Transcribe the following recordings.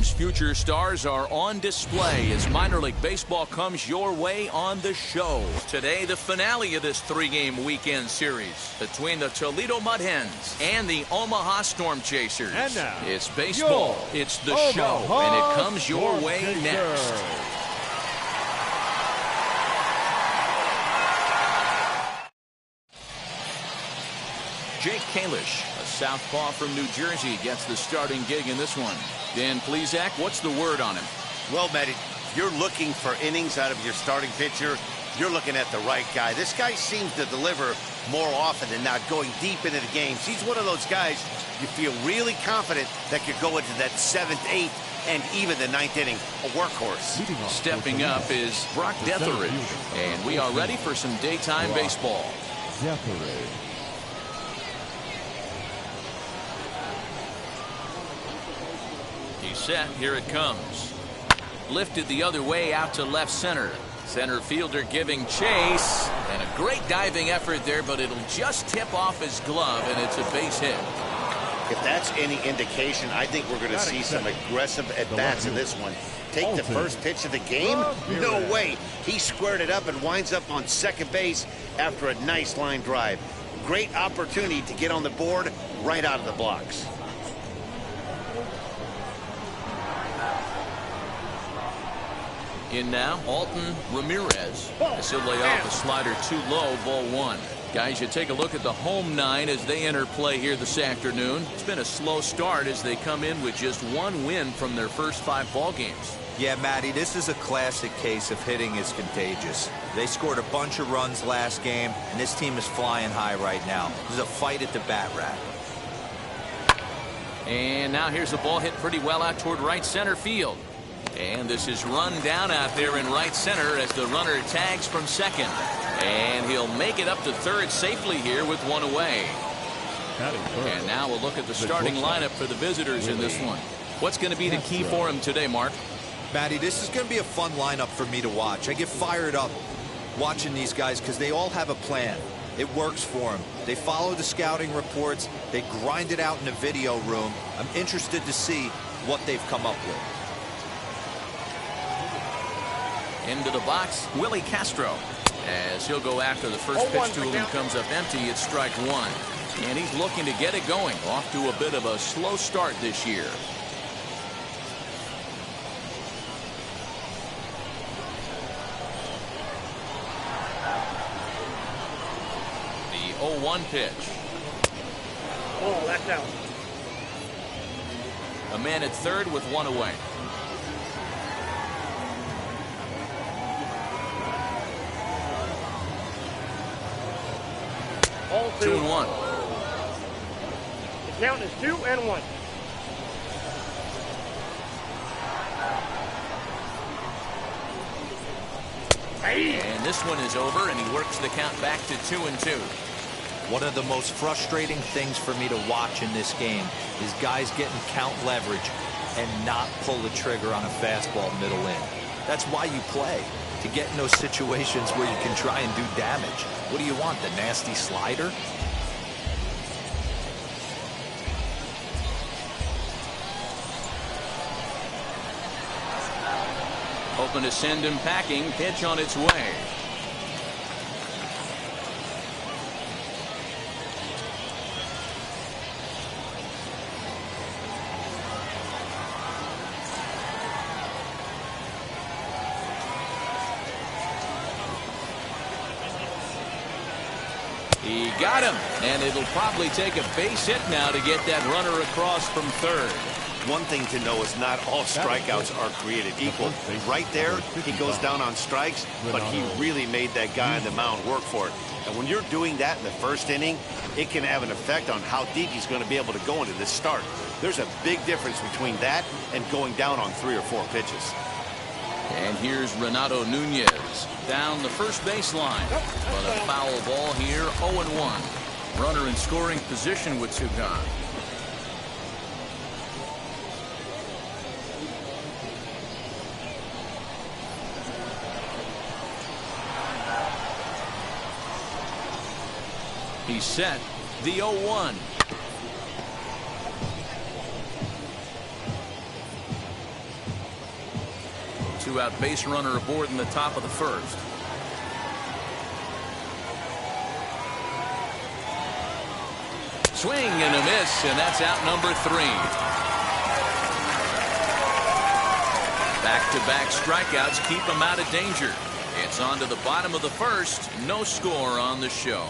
team's future stars are on display as minor league baseball comes your way on the show. Today, the finale of this three-game weekend series between the Toledo Mud Hens and the Omaha Storm Chasers. And now, it's baseball, it's the show, and it comes your way next. Jake Kalish, a southpaw from New Jersey, gets the starting gig in this one. Dan Plesac, what's the word on him? Well, Matt, if you're looking for innings out of your starting pitcher, you're looking at the right guy. This guy seems to deliver more often than not, going deep into the games. He's one of those guys you feel really confident that could go into that 7th, 8th, and even the 9th inning, a workhorse. Stepping up is Brock Detheridge, and we are ready for some daytime baseball. He's set. Here it comes. Lifted the other way out to left center. Center fielder giving chase. And a great diving effort there, but it'll just tip off his glove, and it's a base hit. If that's any indication, I think we're going to see some aggressive at-bats in this one. Take the first pitch of the game? No way. He squared it up and winds up on second base after a nice line drive. Great opportunity to get on the board right out of the blocks. In now, Alton Ramirez. As he'll lay off a slider too low, ball one. Guys, you take a look at the home nine as they enter play here this afternoon. It's been a slow start as they come in with just one win from their first 5 ball games. Yeah, Matty, this is a classic case of hitting is contagious. They scored a bunch of runs last game, and this team is flying high right now. This is a fight at the bat rack. And now here's the ball hit pretty well out toward right center field. And this is run down out there in right center as the runner tags from second. And he'll make it up to third safely here with one away. And now we'll look at the starting lineup for the visitors in this one. What's going to be the key for him today, Mark? Matty, this is going to be a fun lineup for me to watch. I get fired up watching these guys because they all have a plan. It works for them. They follow the scouting reports. They grind it out in the video room. I'm interested to see what they've come up with. Into the box, Willie Castro. As he'll go after the first pitch to him comes up empty, it's strike one. And he's looking to get it going. Off to a bit of a slow start this year. The 0-1 pitch. Oh, that's out. A man at third with one away. 2-1. The count is 2-1. And this one is over, and he works the count back to 2-2. One of the most frustrating things for me to watch in this game is guys getting count leverage and not pull the trigger on a fastball middle in. That's why you play, to get in those situations where you can try and do damage. What do you want, the nasty slider? Hoping to send him packing. Pitch on its way. He got him, and it'll probably take a base hit now to get that runner across from third. One thing to know is not all strikeouts are created equal. Right there, he goes down on strikes, but he really made that guy on the mound work for it. And when you're doing that in the first inning, it can have an effect on how deep he's going to be able to go into this start. There's a big difference between that and going down on 3 or 4 pitches. And here's Renato Nunez down the first baseline. But a foul ball here, 0-1. Runner in scoring position with 2 gone. He's set. The 0-1. two-out base runner aboard in the top of the first. Swing and a miss, and that's out number 3. Back-to-back strikeouts keep him out of danger. It's on to the bottom of the first. No score on the show.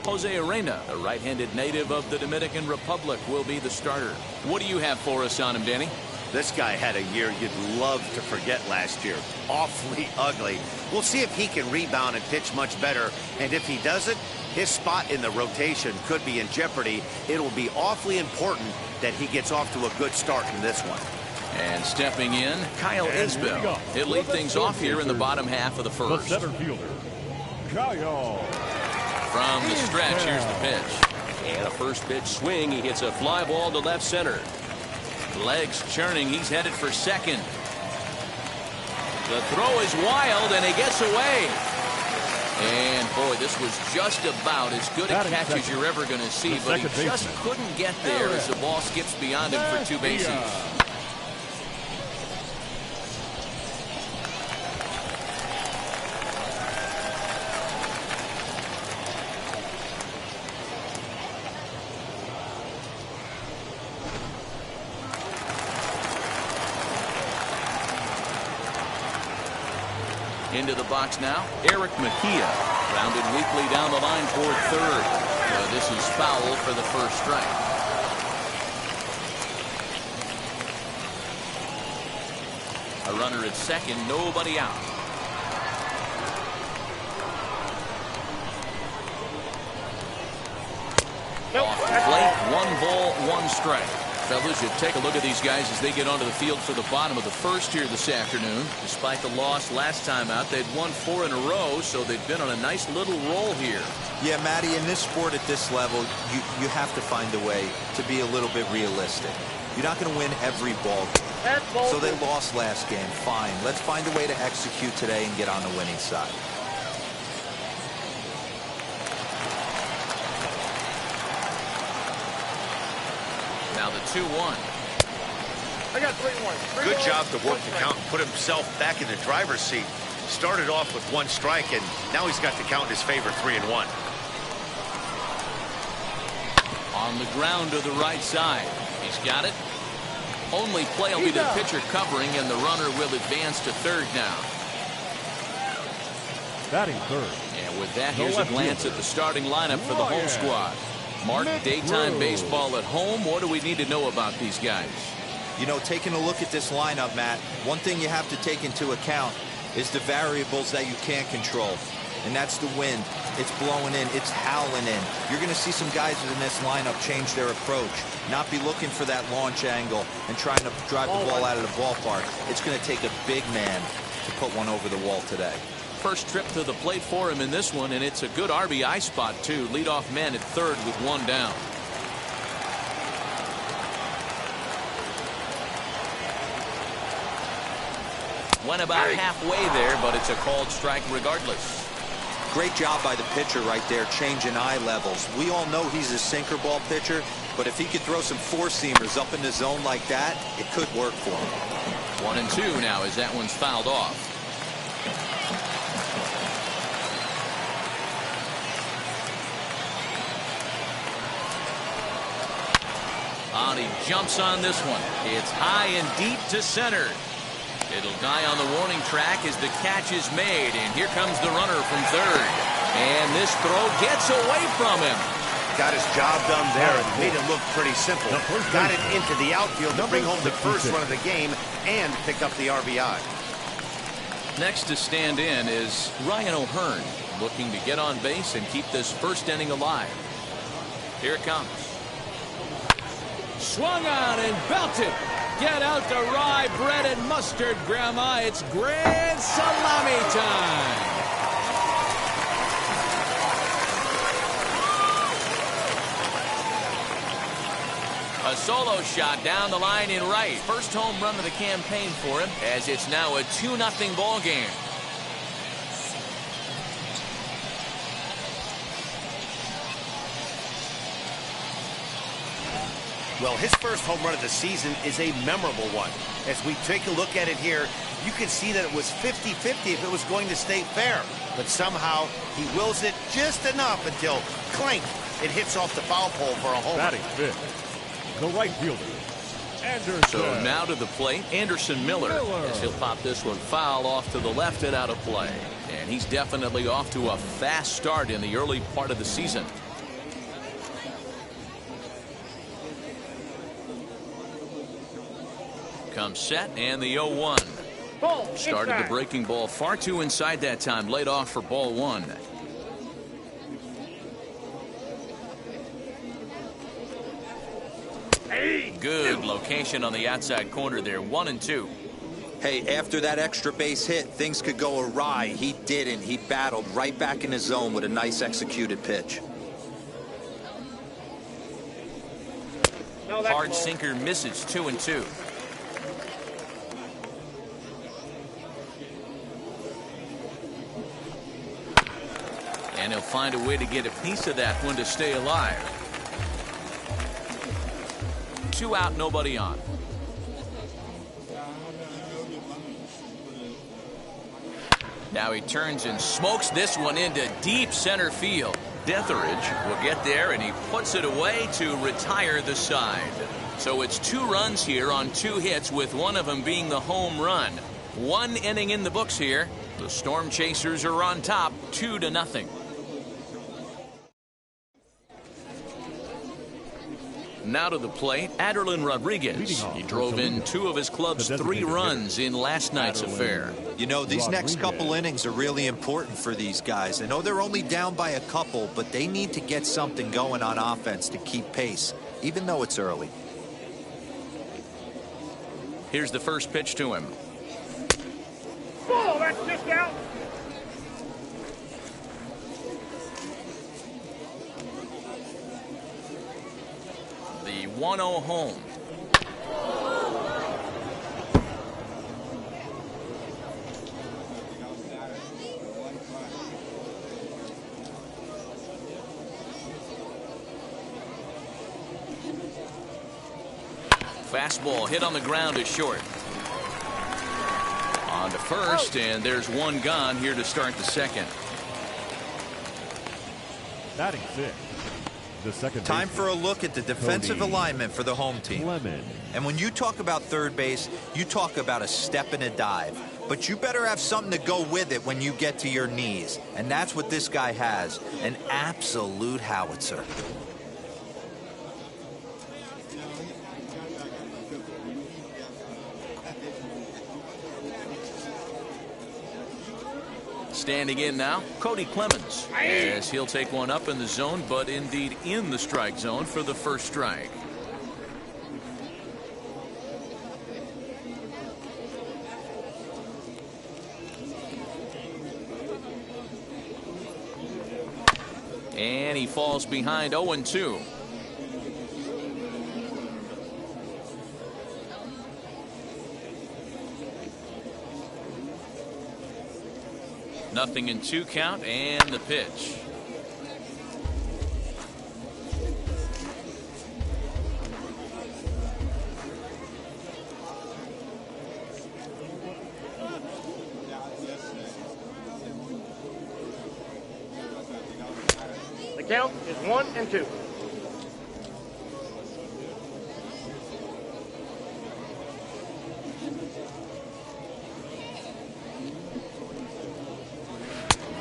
Jose Arena, a right-handed native of the Dominican Republic, will be the starter. What do you have for us on him, Danny? This guy had a year you'd love to forget last year. Awfully ugly. We'll see if he can rebound and pitch much better. And if he doesn't, his spot in the rotation could be in jeopardy. It'll be awfully important that he gets off to a good start in this one. And stepping in, Kyle Isbell. He'll lead things off here in the bottom half of the first. The center fielder, Kyle. From the stretch, here's the pitch. And a first pitch swing. He hits a fly ball to left center. Legs churning. He's headed for second. The throw is wild, and he gets away. And, boy, this was just about as good a catch as you're ever going to see, but he just couldn't get there as the ball skips beyond him for 2 bases. Into the box now, Eric Mejia. Grounded weakly down the line toward third. This is foul for the first strike. A runner at second, nobody out. Off the plate, 1 ball, 1 strike. Fellas, you take a look at these guys as they get onto the field for the bottom of the first here this afternoon. Despite the loss last time out, they'd won 4 in a row, so they've been on a nice little roll here. Yeah, Matty, in this sport at this level, you have to find a way to be a little bit realistic. You're not going to win every ball game. So they lost last game. Fine. Let's find a way to execute today and get on the winning side. Now the 2-1. I got 3-1. Good job to work the count and put himself back in the driver's seat. Started off with 1 strike, and now he's got the count in his favor, 3-1. On the ground to the right side. He's got it. Only play will be the pitcher covering, and the runner will advance to third now. Batting third. And with that, here's a glance at the starting lineup for the home squad. Mark, daytime baseball at home. What do we need to know about these guys? You know, taking a look at this lineup, Matt, one thing you have to take into account is the variables that you can't control. And that's the wind. It's blowing in. It's howling in. You're going to see some guys in this lineup change their approach, not be looking for that launch angle and trying to drive the ball out of the ballpark. It's going to take a big man to put one over the wall today. First trip to the plate for him in this one, and it's a good RBI spot, too. Leadoff man at third with 1 down. Went about halfway there, but it's a called strike regardless. Great job by the pitcher right there, changing eye levels. We all know he's a sinker ball pitcher, but if he could throw some 4-seamers up in the zone like that, it could work for him. 1-2 now as that one's fouled off. And he jumps on this one. It's high and deep to center. It'll die on the warning track as the catch is made. And here comes the runner from third. And this throw gets away from him. Got his job done there and made it look pretty simple. Got it into the outfield to bring home the first run of the game and pick up the RBI. Next to stand in is Ryan O'Hearn, looking to get on base and keep this first inning alive. Here it comes. Swung on and belted. Get out the rye bread and mustard, Grandma. It's grand salami time. A solo shot down the line in right. First home run of the campaign for him, as it's now a 2-0 ball game. Well, his first home run of the season is a memorable one. As we take a look at it here, you can see that it was 50-50 if it was going to stay fair. But somehow he wills it just enough until, clink, it hits off the foul pole for a home run. Batting fifth, the right fielder, Anderson. So now to the plate, Anderson Miller. As he'll pop this one foul off to the left and out of play. And he's definitely off to a fast start in the early part of the season. Comes set and the 0-1. Started the breaking ball far too inside that time. Laid off for ball one. Good location on the outside corner there. 1-2. Hey, after that extra base hit, things could go awry. He didn't. He battled right back in his zone with a nice executed pitch. Hard sinker misses. 2-2. And he'll find a way to get a piece of that one to stay alive. 2 out, nobody on. Now he turns and smokes this one into deep center field. Etheridge will get there, and he puts it away to retire the side. So it's 2 runs here on 2 hits, with one of them being the home run. 1 inning in the books here. The Storm Chasers are on top, 2-0. Now to the plate, Aderlin Rodriguez. He drove in 2 of his club's 3 runs in last night's affair. You know, these next couple innings are really important for these guys. I know they're only down by a couple, but they need to get something going on offense to keep pace, even though it's early. Here's the first pitch to him. Oh, that's just out. The 1-0 home. Fastball hit on the ground is short. On to first, and there's 1 gone here to start the second. Batting sixth, the second Time baseman, for a look at the defensive Cody alignment for the home team. Clemons. And when you talk about third base, you talk about a step and a dive. But you better have something to go with it when you get to your knees. And that's what this guy has, an absolute howitzer. Standing in now, Cody Clemons, as he'll take one up in the zone, but indeed in the strike zone for the first strike. And he falls behind 0-2. Nothing in 2 count, and the pitch. The count is 1-2.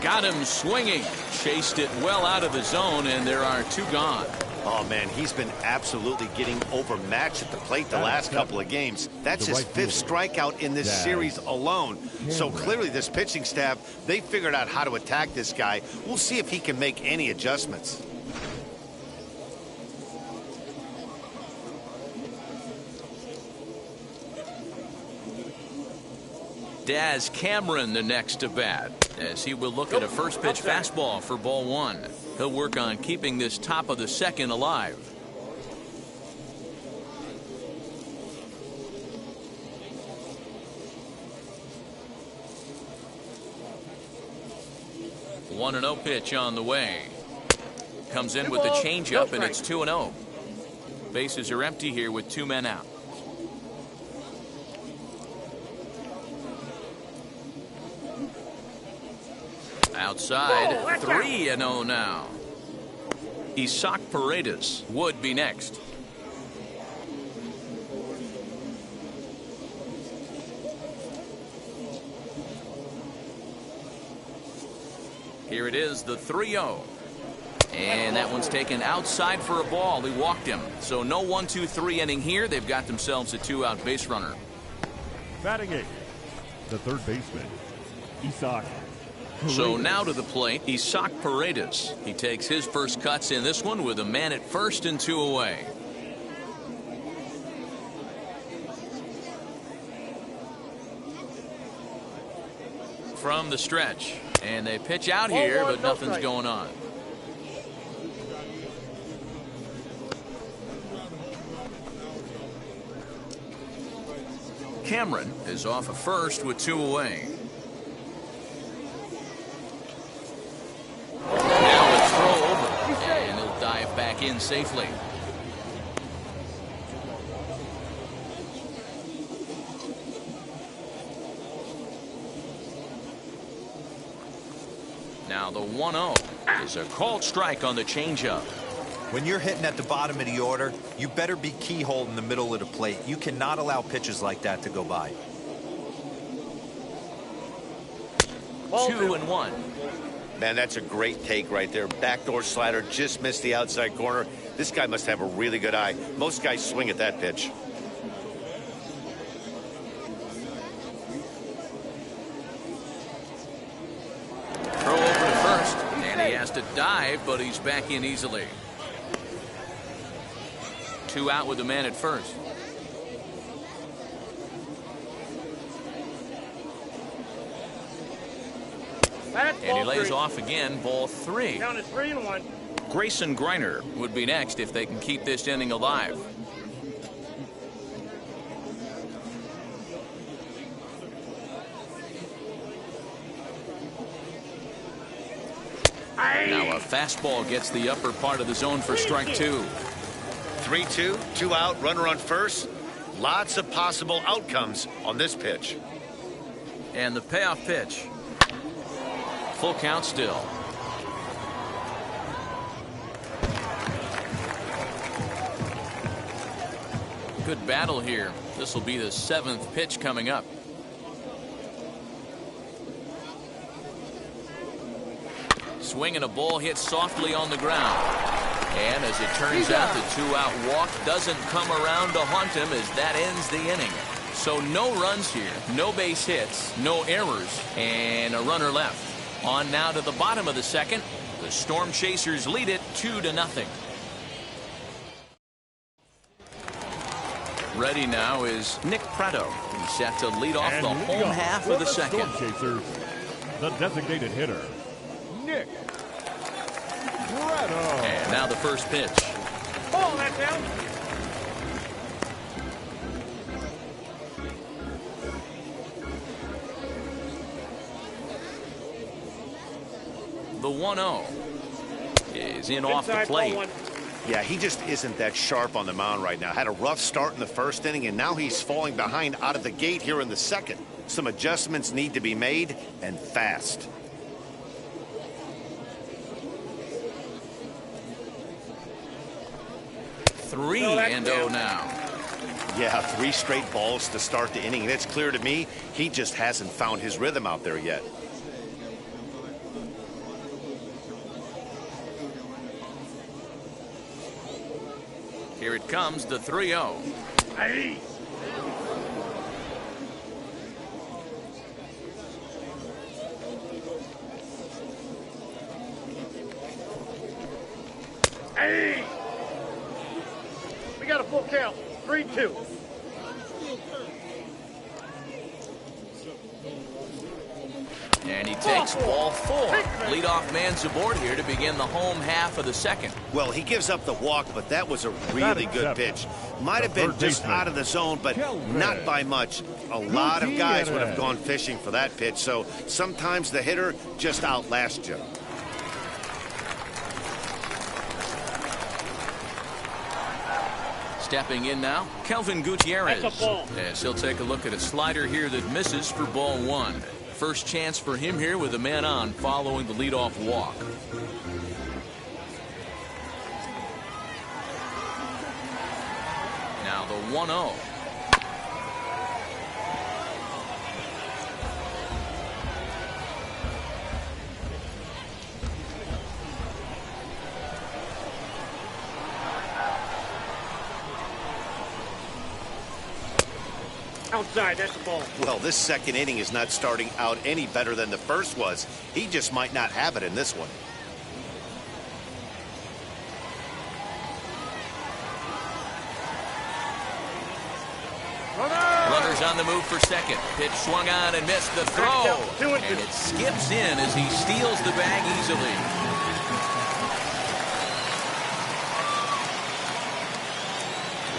Got him swinging. Chased it well out of the zone, and there are 2 gone. Oh, man, he's been absolutely getting overmatched at the plate the last couple of games. That's his 5th strikeout in this series alone. So clearly this pitching staff, they figured out how to attack this guy. We'll see if he can make any adjustments. Daz Cameron the next to bat, as he will look at a first pitch fastball for ball 1. He'll work on keeping this top of the second alive. One 1-0 pitch on the way. Comes in with the changeup, and it's 2-0. Bases are empty here with 2 men out. Outside, 3-0 now. Isaac Paredes would be next. Here it is, the 3-0. And that one's taken outside for a ball. He walked him. So no 1-2-3 inning here. They've got themselves a 2-out base runner. Batting 8th, the third baseman, Isaac. So now to the plate, Isaac Paredes. He takes his first cuts in this one with a man at first and 2 away. From the stretch. And they pitch out here, but nothing's going on. Cameron is off at first with 2 away. Now it's throw over, and he'll dive back in safely. Now the 1-0 is a called strike on the changeup. When you're hitting at the bottom of the order, you better be keyhole in the middle of the plate. You cannot allow pitches like that to go by. 2-1. Man, that's a great take right there. Backdoor slider just missed the outside corner. This guy must have a really good eye. Most guys swing at that pitch. Throw over to first, and he has to dive, but he's back in easily. 2 out with the man at first. And he lays off again, ball 3. Count is 3-1. Grayson Griner would be next if they can keep this inning alive. Now a fastball gets the upper part of the zone for strike 2. 3-2, 2 out, runner on first. Lots of possible outcomes on this pitch. And the payoff pitch. Full count still. Good battle here. This will be the 7th pitch coming up. Swing and a ball hit softly on the ground. And as it turns out, the 2-out walk doesn't come around to haunt him as that ends the inning. So no runs here, no base hits, no errors, and a runner left. On now to the bottom of the 2nd. The Storm Chasers lead it 2-0. Ready now is Nick Prado. He's set to lead off the home half of the 2nd. Storm Chasers, the designated hitter, Nick Prado. And now the first pitch. Ball, that's out. The 1-0 is in off the plate. Yeah, he just isn't that sharp on the mound right now. Had a rough start in the 1st inning, and now he's falling behind out of the gate here in the 2nd. Some adjustments need to be made, and fast. Three and 0 now. Yeah, 3 straight balls to start the inning, and it's clear to me he just hasn't found his rhythm out there yet. Here it comes, the 3-0. Hey. Hey. We got a full count. 3-2. And he takes ball 4. Leadoff man's aboard here to begin the home half of the 2nd. Well, he gives up the walk, but that was a really good pitch. Might have been just out of the zone, but not by much. A lot of guys would have gone fishing for that pitch, so sometimes the hitter just outlasts you. Stepping in now, Kelvin Gutierrez. That's a ball. As he'll take a look at a slider here that misses for ball one. First chance for him here with a man on following the leadoff walk. Now the 1-0. Outside, that's the ball. Well, this second inning is not starting out any better than the first was. He just might not have it in this one. Runners on the move for second. Pitch swung on and missed the throw. And it skips in as he steals the bag easily.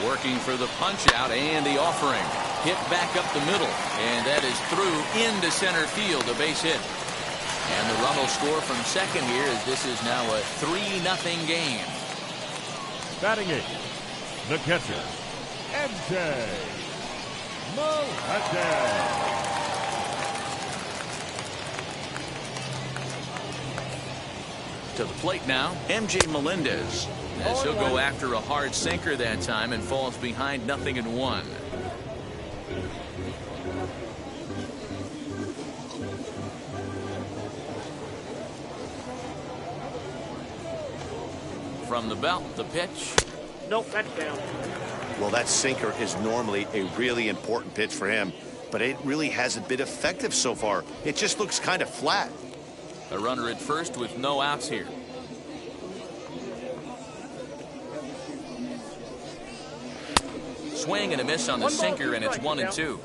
Working for the punch out and the offering. Hit back up the middle, and that is through into center field, a base hit. And the run will score from second here as this is now a 3-0 game. Batting eighth, the catcher, Melendez. To the plate now, MJ Melendez. As he'll go after a hard sinker that time and falls behind 0-1. From the belt, the pitch. Nope, that's down. Well, that sinker is normally a really important pitch for him, but it really hasn't been effective so far. It just looks kind of flat. A runner at first with no outs here. Swing and a miss on the sinker, and it's 1-2.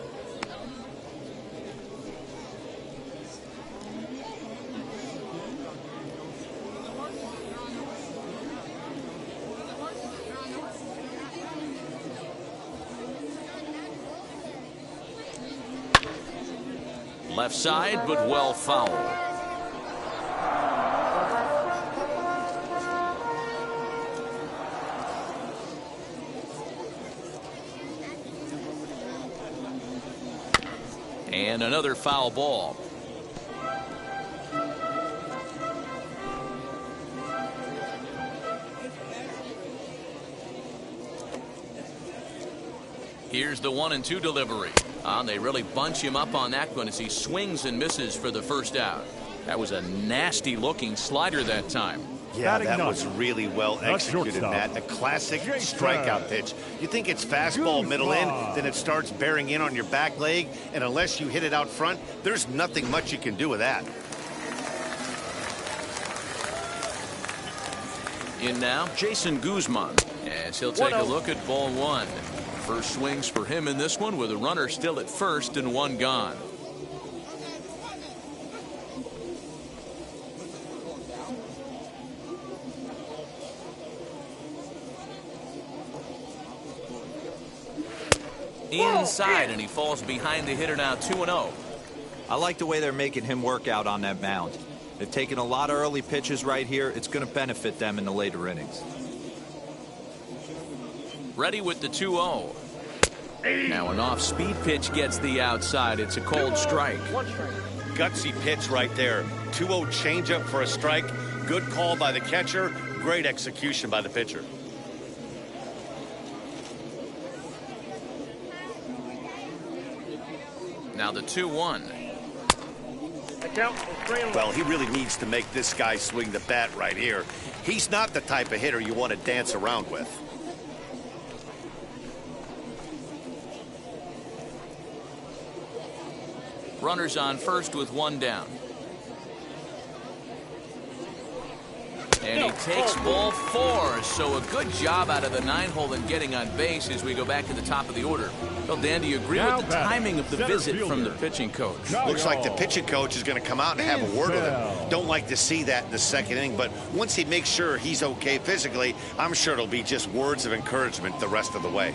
Left side, but well fouled. And another foul ball. Here's the 1-2 delivery. They really bunch him up on that one as he swings and misses for the first out. That was a nasty looking slider that time. Yeah, that was really well executed, Matt. A classic strikeout pitch. You think it's fastball middle in, then it starts bearing in on your back leg, and unless you hit it out front, there's nothing much you can do with that. In now, Jason Guzman, as he'll take a look at ball one. First swings for him in this one with a runner still at first and one gone. Inside, and he falls behind the hitter now 2-0. I like the way they're making him work out on that mound. They've taken a lot of early pitches right here. It's going to benefit them in the later innings. Ready with the 2-0. Now an off-speed pitch gets the outside. It's a cold strike. Gutsy pitch right there. 2-0 changeup for a strike. Good call by the catcher. Great execution by the pitcher. Now the 2-1. Well, he really needs to make this guy swing the bat right here. He's not the type of hitter you want to dance around with. Runners on first with one down. And he takes ball four. So a good job out of the 9-hole in getting on base as we go back to the top of the order. Well, Dan, do you agree with the timing of the visit from the pitching coach? Looks like the pitching coach is going to come out and have a word with him. Don't like to see that in the second inning, but once he makes sure he's okay physically, I'm sure it'll be just words of encouragement the rest of the way.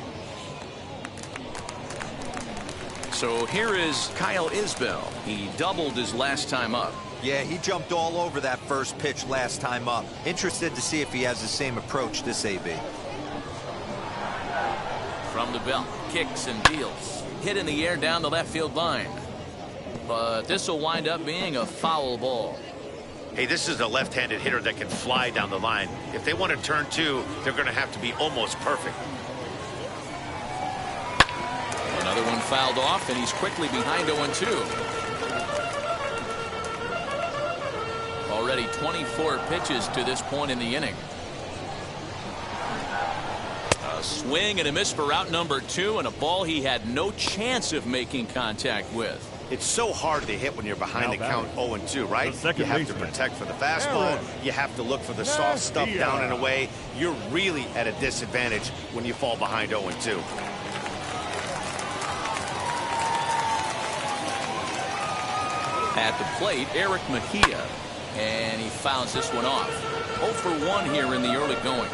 So here is Kyle Isbell. He doubled his last time up. Yeah, he jumped all over that first pitch last time up. Interested to see if he has the same approach this AB. from the belt. Kicks and deals. Hit in the air down the left field line. But this will wind up being a foul ball. Hey, this is a left-handed hitter that can fly down the line. If they want to turn two, they're going to have to be almost perfect. Another one fouled off, and he's quickly behind 0-2. Already 24 pitches to this point in the inning. A swing and a miss for out number 2, and a ball he had no chance of making contact with. It's so hard to hit when you're behind the count 0-2, right? You have to protect for the fastball. You have to look for the soft stuff down and away. You're really at a disadvantage when you fall behind 0-2. At the plate, Eric Mejia. And he fouls this one off. 0 for 1 here in the early going.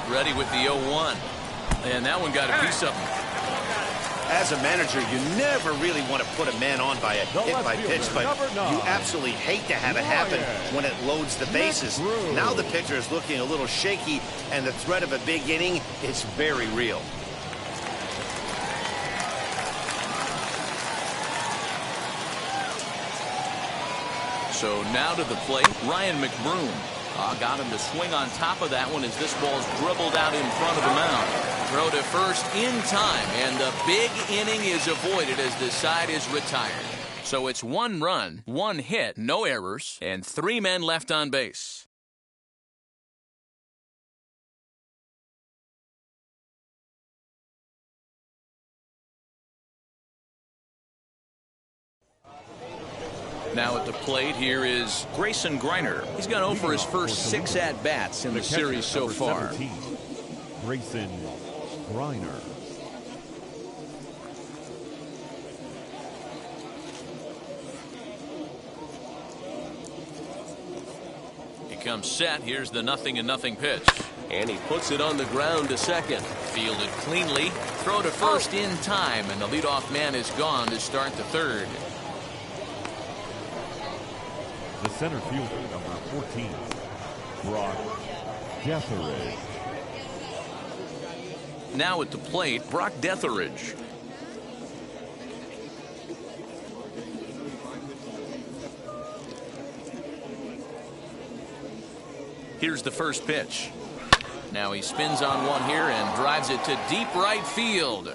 Ready with the 0-1. And that one got a piece of him. As a manager, you never really want to put a man on by a hit-by-pitch, but you absolutely hate to have it happen when it loads the bases. Now the pitcher is looking a little shaky, and the threat of a big inning is very real. So now to the plate, Ryan McBroom. Got him to swing on top of that one as this ball's dribbled out in front of the mound. Throw to first in time, and the big inning is avoided as the side is retired. So it's 1 run, 1 hit, no errors, and 3 men left on base. Now at the plate, here is Grayson Griner. He's gone over his first 6 at-bats in the series so far. 17, Grayson Griner. He comes set. Here's the 0-0 pitch. And he puts it on the ground to second. Fielded cleanly. Throw to first in time, and the leadoff man is gone to start the third. The center fielder, number 14, Brock Detheridge. Now at the plate, Brock Detheridge. Here's the first pitch. Now he spins on one here and drives it to deep right field.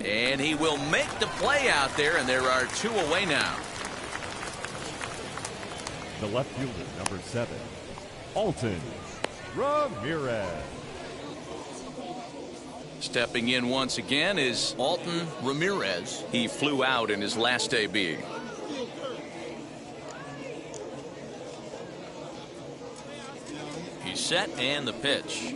And he will make the play out there, and there are 2 away now. The left fielder, number 7, Alton Ramirez. Stepping in once again is Alton Ramirez. He flew out in his last AB. He's set, and the pitch.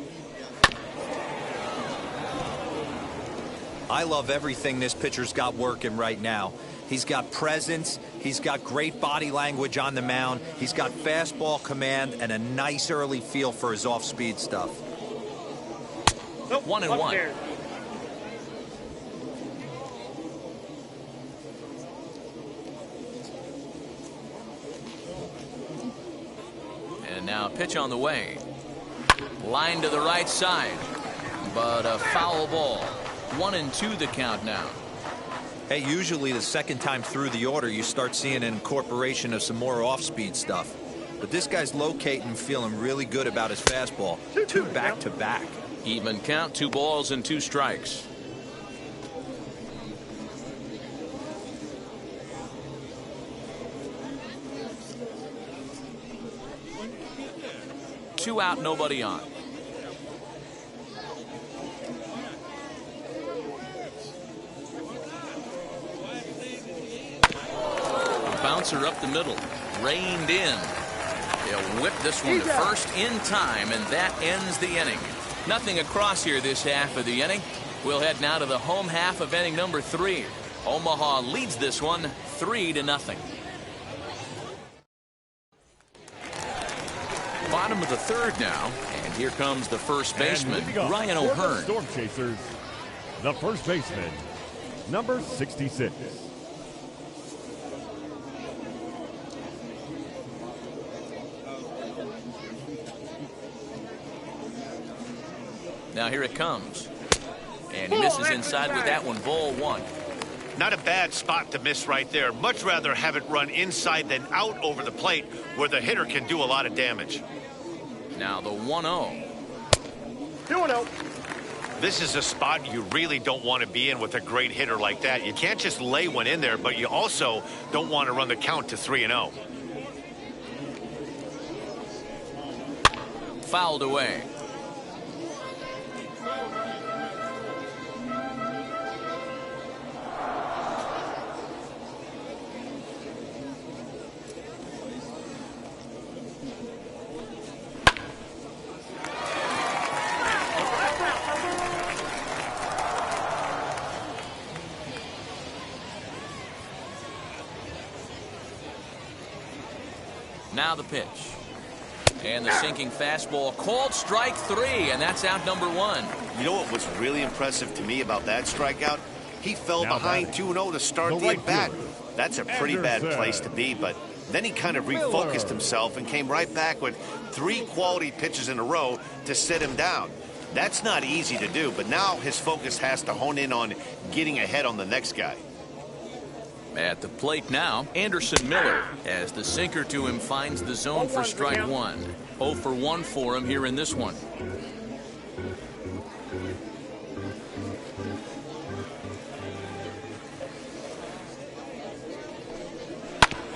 I love everything this pitcher's got working right now. He's got presence. He's got great body language on the mound. He's got fastball command and a nice early feel for his off-speed stuff. 1-1. And now a pitch on the way. Line to the right side, but a foul ball. 1-2 the count now. Hey, usually the second time through the order, you start seeing an incorporation of some more off-speed stuff. But this guy's locating, feeling really good about his fastball. 2 back-to-back. Even count, 2 balls and 2 strikes. Two out, nobody on. Bouncer up the middle, reined in. They'll whip this one to first in time, and that ends the inning. Nothing across here this half of the inning. We'll head now to the home half of inning number 3. Omaha leads this one 3-0. Bottom of the third now, and here comes the first baseman, Ryan O'Hearn. Storm Chasers, the first baseman, number 66, Now here it comes. And he misses inside with that one. Ball 1. Not a bad spot to miss right there. Much rather have it run inside than out over the plate where the hitter can do a lot of damage. Now the 1-0. 2-0. This is a spot you really don't want to be in with a great hitter like that. You can't just lay one in there, but you also don't want to run the count to 3-0. Fouled away. Now the pitch. And the sinking fastball called strike 3, and that's out number 1. You know what was really impressive to me about that strikeout? He fell behind 2-0 to start the at-bat. That's a pretty bad place to be, but then he kind of refocused himself and came right back with 3 quality pitches in a row to sit him down. That's not easy to do, but now his focus has to hone in on getting ahead on the next guy. At the plate now, Anderson Miller, as the sinker to him finds the zone for strike 1. 0 for 1 for him here in this one.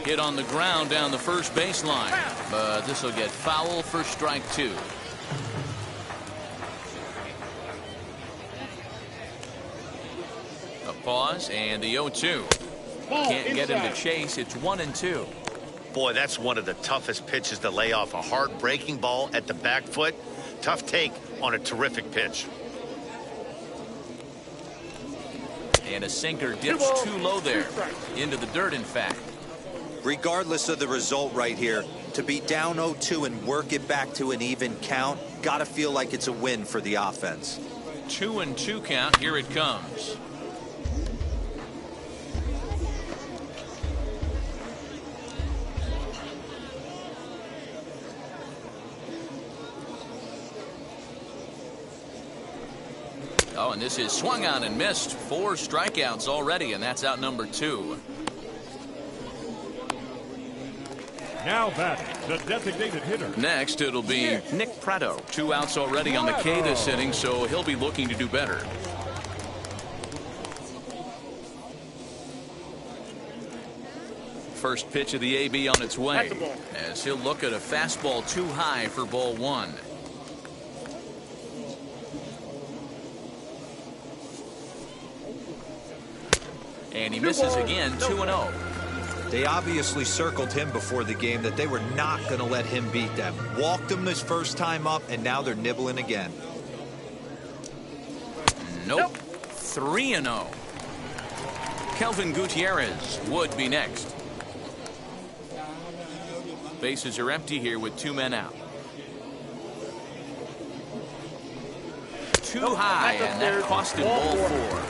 Hit on the ground down the first baseline, but this will get foul for strike 2. A pause and the 0-2. Can't get him to chase. It's 1-2. Boy, that's one of the toughest pitches to lay off. A hard breaking ball at the back foot. Tough take on a terrific pitch. And a sinker dips too low there. Into the dirt, in fact. Regardless of the result right here, to be down 0-2 and work it back to an even count, got to feel like it's a win for the offense. 2-2 count. Here it comes. Oh, and this is swung on and missed. 4 strikeouts already, and that's out number 2. Now batting, the designated hitter. Next, it'll be Nick Prado. 2 outs already on the K this inning, so he'll be looking to do better. First pitch of the AB on its way, as he'll look at a fastball too high for ball 1. And he misses again, 2-0. They obviously circled him before the game that they were not going to let him beat them. Walked him his first time up, and now they're nibbling again. Nope. 3-0. Kelvin Gutierrez would be next. Bases are empty here with 2 men out. Too high, and that cost him ball 4.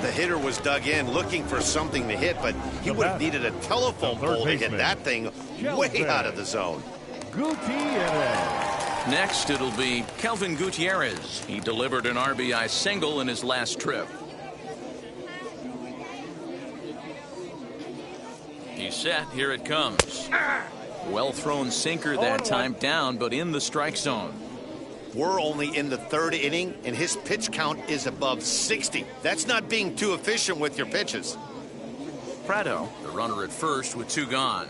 The hitter was dug in looking for something to hit, but he would have needed a telephone pole to hit that thing way out of the zone. Gutierrez. Next, it'll be Kelvin Gutierrez. He delivered an RBI single in his last trip. He's set. Here it comes. Well thrown sinker that time, down, but in the strike zone. We're only in the 3rd inning, and his pitch count is above 60. That's not being too efficient with your pitches. Prado, the runner at first with 2 gone.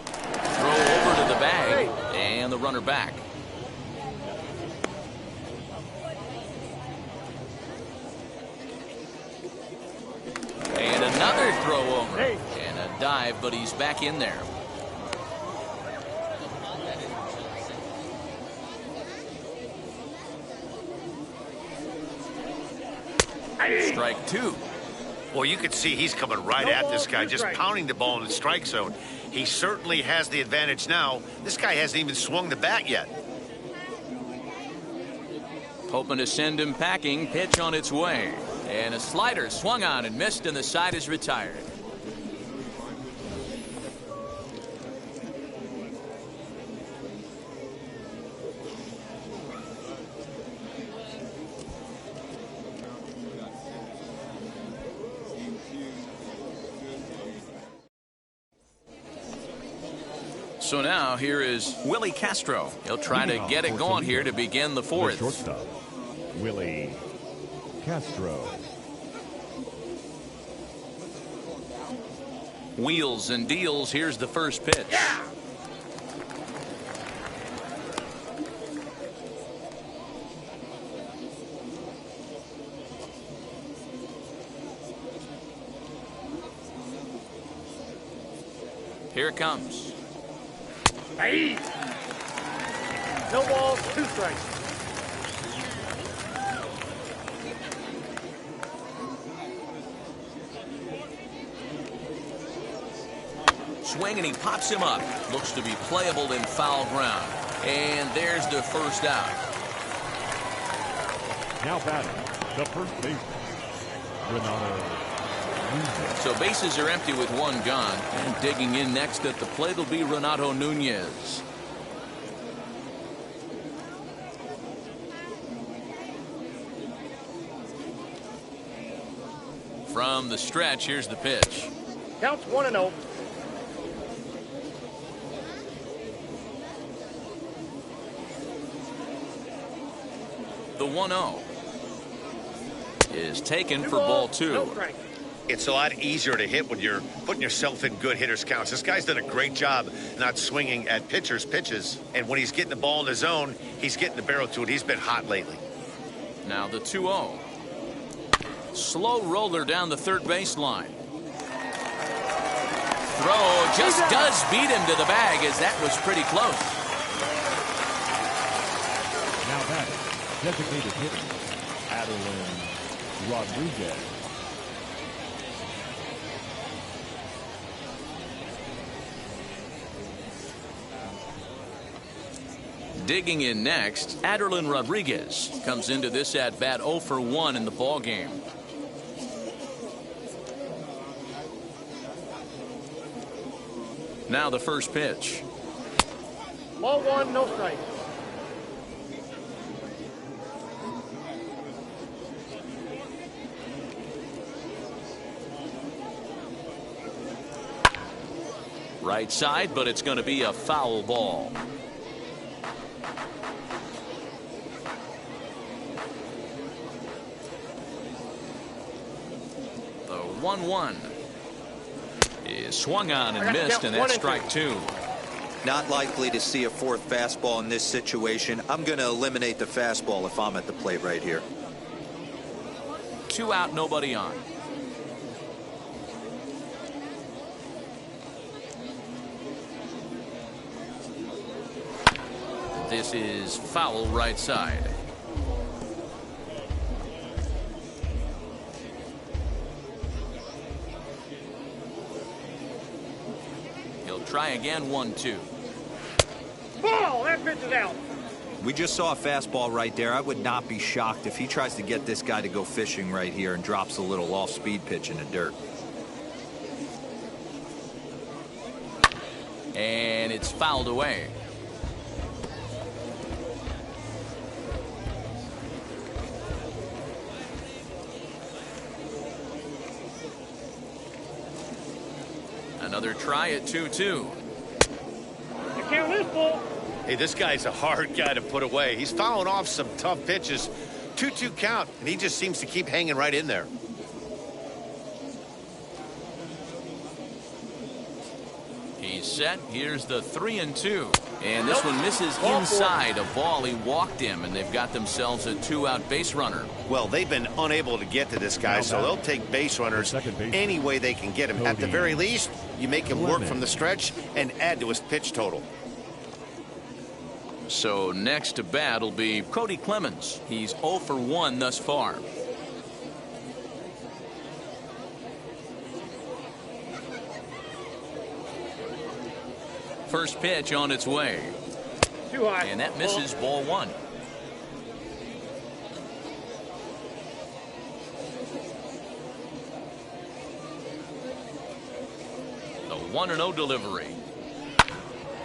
Throw over to the bag, and the runner back. And another throw over. And a dive, but he's back in there. Strike 2. Well, you can see he's coming right at this guy, just pounding the ball in the strike zone. He certainly has the advantage now. This guy hasn't even swung the bat yet. Hoping to send him packing. Pitch on its way. And a slider swung on and missed, and the side is retired. So now here is Willie Castro. He'll try to get it going here to begin the fourth. The shortstop, Willie Castro. Wheels and deals. Here's the first pitch. Yeah! Here it comes. Hey! No balls, 2 strikes. Swing and he pops him up. Looks to be playable in foul ground. And there's the first out. Now batting, the first baseman, Renato. So bases are empty with one gone. And digging in next at the plate will be Renato Nunez. From the stretch, here's the pitch. Counts 1-0. The 1-0 is taken for ball 2. No strike. It's a lot easier to hit when you're putting yourself in good hitters counts. This guy's done a great job not swinging at pitchers' pitches. And when he's getting the ball in the zone, he's getting the barrel to it. He's been hot lately. Now the 2-0. Slow roller down the third baseline. Throw just does beat him to the bag as that was pretty close. Now batting, designated hitter, Adeline Rodriguez. Digging in next, Adeline Rodriguez comes into this at bat 0 for 1 in the ball game. Now the first pitch. Ball 1, no strike. Right side, but it's going to be a foul ball. The 1-1 is swung on and missed, and that's strike 2. Not likely to see a fourth fastball in this situation. I'm going to eliminate the fastball if I'm at the plate right here. 2 out, nobody on. This is foul right side. He'll try again, 1-2. Ball! That pitch is out. We just saw a fastball right there. I would not be shocked if he tries to get this guy to go fishing right here and drops a little off-speed pitch in the dirt. And it's fouled away. Another try at 2-2. The count is full. Hey, this guy's a hard guy to put away. He's fouling off some tough pitches. 2-2 count, and he just seems to keep hanging right in there. He's set. Here's the 3-2. And this one misses inside a ball. He walked him, and they've got themselves a 2-out base runner. Well, they've been unable to get to this guy, so they'll take base runners any way they can get him. At the very least, you make him work from the stretch and add to his pitch total. So next to bat will be Cody Clemons. He's 0 for 1 thus far. First pitch on its way. Too high. And that misses ball 1. The 1-0 delivery.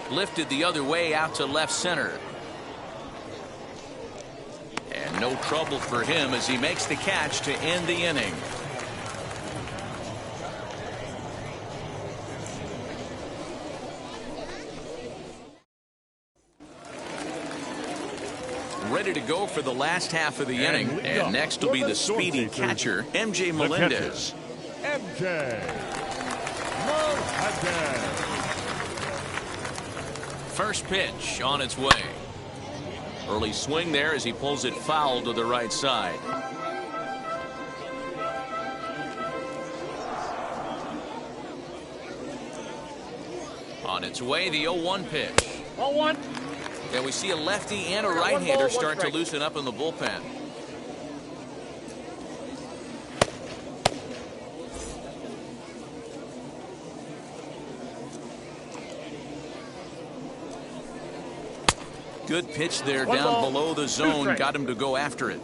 Lifted the other way out to left center. And no trouble for him as he makes the catch to end the inning. ready to go for the last half of the inning. And next will be the speedy catcher, MJ Melendez. MJ Melendez. First pitch on its way. Early swing there as he pulls it foul to the right side. On its way, the 0-1 pitch. 0-1. And we see a lefty and a right-hander start to loosen up in the bullpen. Good pitch there down below the zone. Got him to go after it.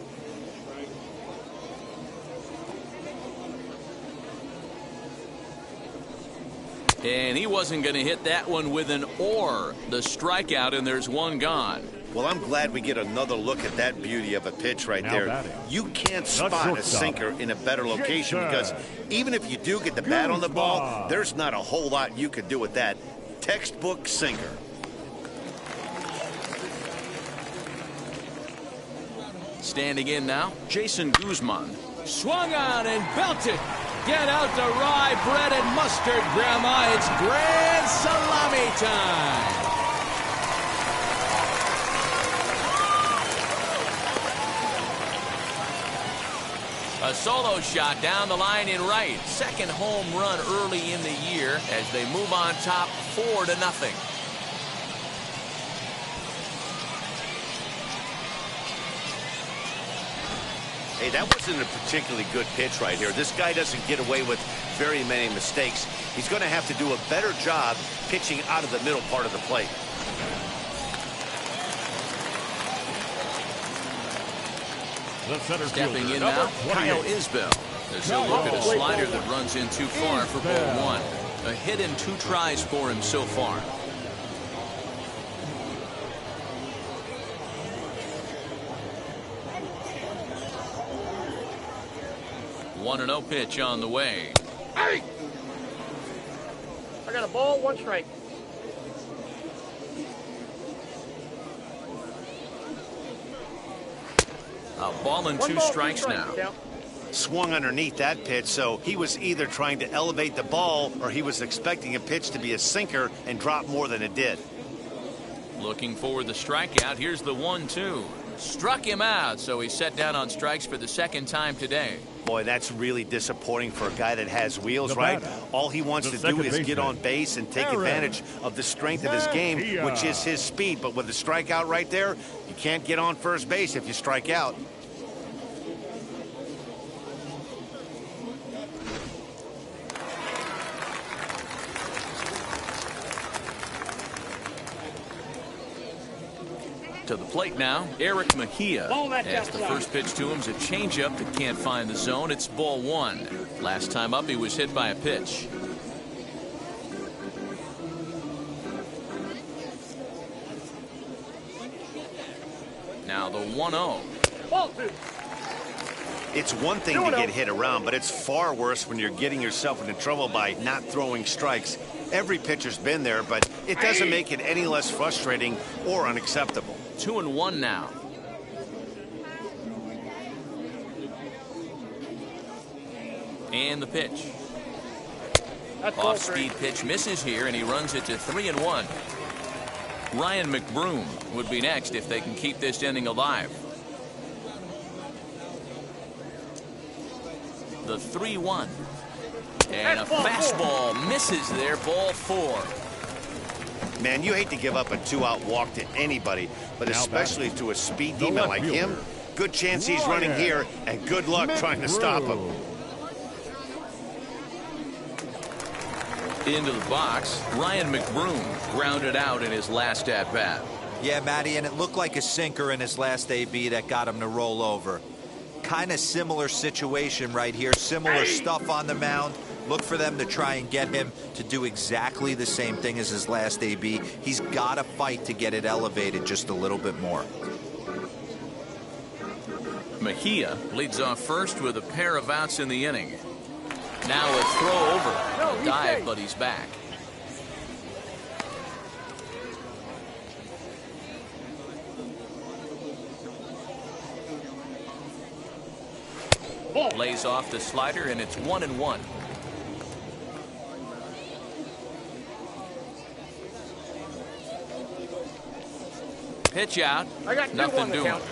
And he wasn't going to hit that one with an or. The strikeout, and there's one gone. Well, I'm glad we get another look at that beauty of a pitch right there. You can't spot a sinker in a better location because even if you do get the bat on the ball, there's not a whole lot you can do with that. Textbook sinker. Standing in now, Jason Guzman. Swung on and belted. Get out the rye bread and mustard, Grandma. It's grand salami time. A solo shot down the line in right. Second home run early in the year as they move on top 4-0. Hey, that wasn't a particularly good pitch right here. This guy doesn't get away with very many mistakes. He's going to have to do a better job pitching out of the middle part of the plate. Stepping in now, Kyle Isbell. As he'll look at a slider that runs in too far for ball one. A hit in 2 tries for him so far. One 1-0 pitch on the way. Hey! I got a ball, 1 strike. A ball and 2 strikes now. Swung underneath that pitch, so he was either trying to elevate the ball or he was expecting a pitch to be a sinker and drop more than it did. Looking for the strikeout. Here's the 1-2. Struck him out, so he's set down on strikes for the 2nd time today. Boy, that's really disappointing for a guy that has wheels, right? All he wants to do is get on base and take advantage of the strength of his game, which is his speed. But with the strikeout right there, you can't get on first base if you strike out. To the plate now, Eric Mejia. As the first pitch to him's a changeup that can't find the zone. It's ball 1. Last time up, he was hit by a pitch. Now the 1-0. It's one thing to get hit around, but it's far worse when you're getting yourself into trouble by not throwing strikes. Every pitcher's been there, but it doesn't make it any less frustrating or unacceptable. 2-1 now. And the pitch. Off-speed pitch misses here, and he runs it to 3-1. Ryan McBroom would be next if they can keep this inning alive. The 3-1. And a fastball misses there, ball 4. Man, you hate to give up a 2-out walk to anybody, but especially to a speed demon like him. Good chance he's running here, and good luck trying to stop him. Into the box, Ryan McBroom grounded out in his last at-bat. Yeah, Matty, and it looked like a sinker in his last AB that got him to roll over. Kind of similar situation right here. Similar stuff on the mound. Look for them to try and get him to do exactly the same thing as his last AB. He's got to fight to get it elevated just a little bit more. Mejia leads off first with a pair of outs in the inning. Now a throw over. Dive, but he's back. Ball. Lays off the slider, and it's 1-1. Pitch out. I got 2-1 Nothing doing. count.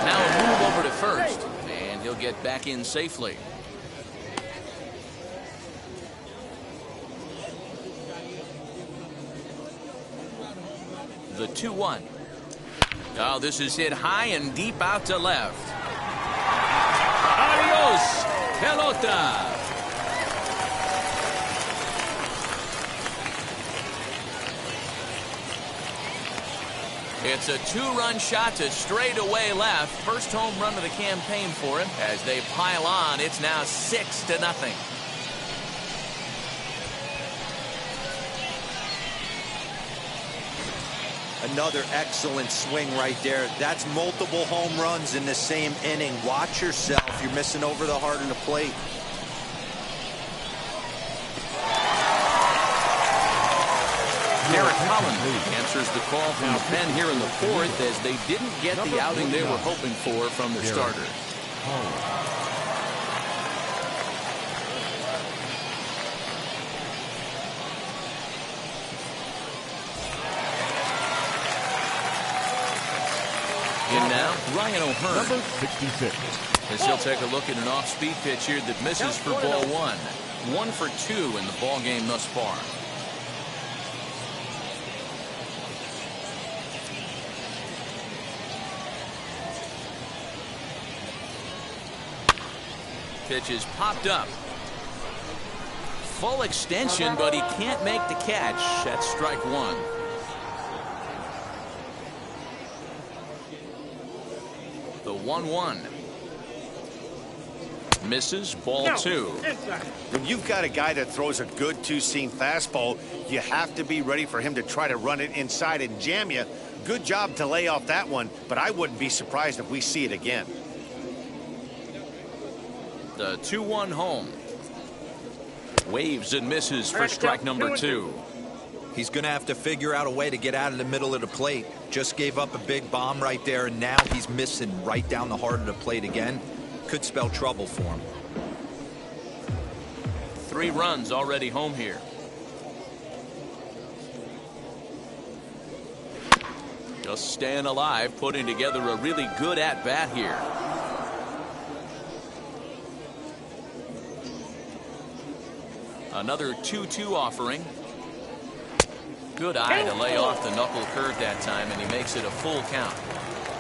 Now a move over to first, and he'll get back in safely. The 2-1. Oh, this is hit high and deep out to left. Adios, pelota. It's a 2-run shot to straightaway left. First home run of the campaign for him. As they pile on, it's now 6-0. Another excellent swing right there. That's multiple home runs in the same inning. Watch yourself. You're missing over the heart of the plate. Derek Collins answers the call from the pen here in the fourth, as they didn't get the outing they were hoping for from their starter. In now, Ryan O'Hearn. Number 66. As he'll take a look at an off-speed pitch here that misses for ball one. 1 for 2 in the ball game thus far. Pitch is popped up. Full extension, but he can't make the catch. That's strike one. The 1-1. Misses, ball two. When you've got a guy that throws a good two-seam fastball, you have to be ready for him to try to run it inside and jam you. Good job to lay off that one, but I wouldn't be surprised if we see it again. The 2-1 home. Waves and misses for strike number 2. He's going to have to figure out a way to get out of the middle of the plate. Just gave up a big bomb right there, and now he's missing right down the heart of the plate again. Could spell trouble for him. 3 runs already home here. Just staying alive, putting together a really good at-bat here. Another 2-2 offering. Good eye to lay off the knuckle curve that time, and he makes it a full count.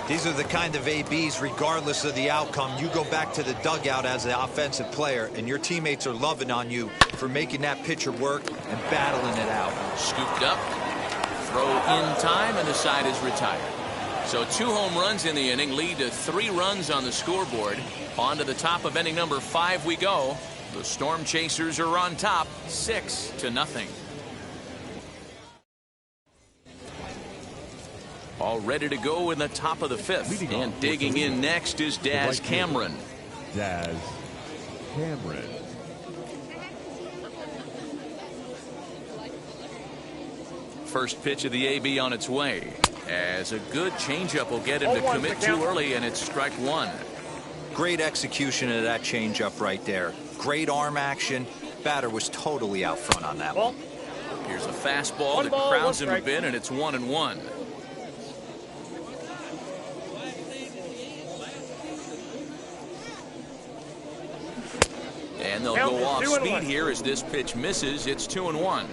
These are the kind of ABs, regardless of the outcome, you go back to the dugout as an offensive player, and your teammates are loving on you for making that pitcher work and battling it out. Scooped up, throw in time, and the side is retired. So 2 home runs in the inning lead to 3 runs on the scoreboard. On to the top of inning number 5 we go. The Storm Chasers are on top, 6-0. All ready to go in the top of the 5th. And digging in next is Daz Cameron. Daz Cameron. First pitch of the AB on its way. As a good changeup will get him to commit too early, and it's strike 1. Great execution of that changeup right there. Great arm action. Batter was totally out front on that one. Here's a fastball that crowds him a bit, and it's 1-1. And they'll go off speed here as this pitch misses. It's 2-1.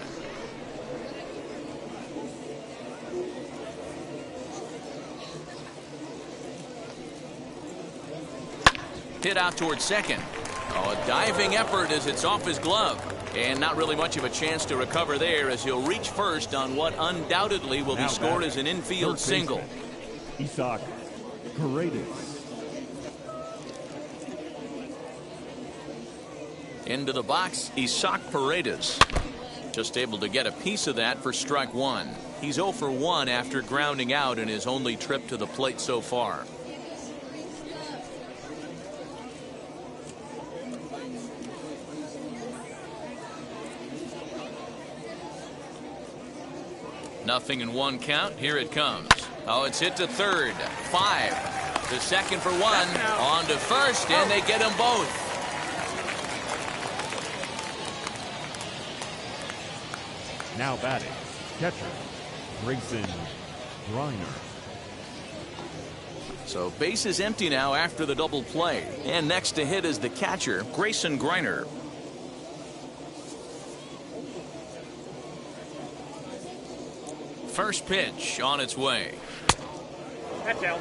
Hit out towards second. Oh, a diving effort as it's off his glove. And not really much of a chance to recover there, as he'll reach first on what undoubtedly will be scored as an infield single. Isaac Paredes. Into the box, Isaac Paredes. Just able to get a piece of that for strike 1. He's 0 for 1 after grounding out in his only trip to the plate so far. 0-1 count. Here it comes. Oh, it's hit to third. 5. To second for 1. On to first, and they get them both. Now batting, catcher, Grayson Griner. So base is empty now after the double play. And next to hit is the catcher, Grayson Griner. First pitch on its way. That's out.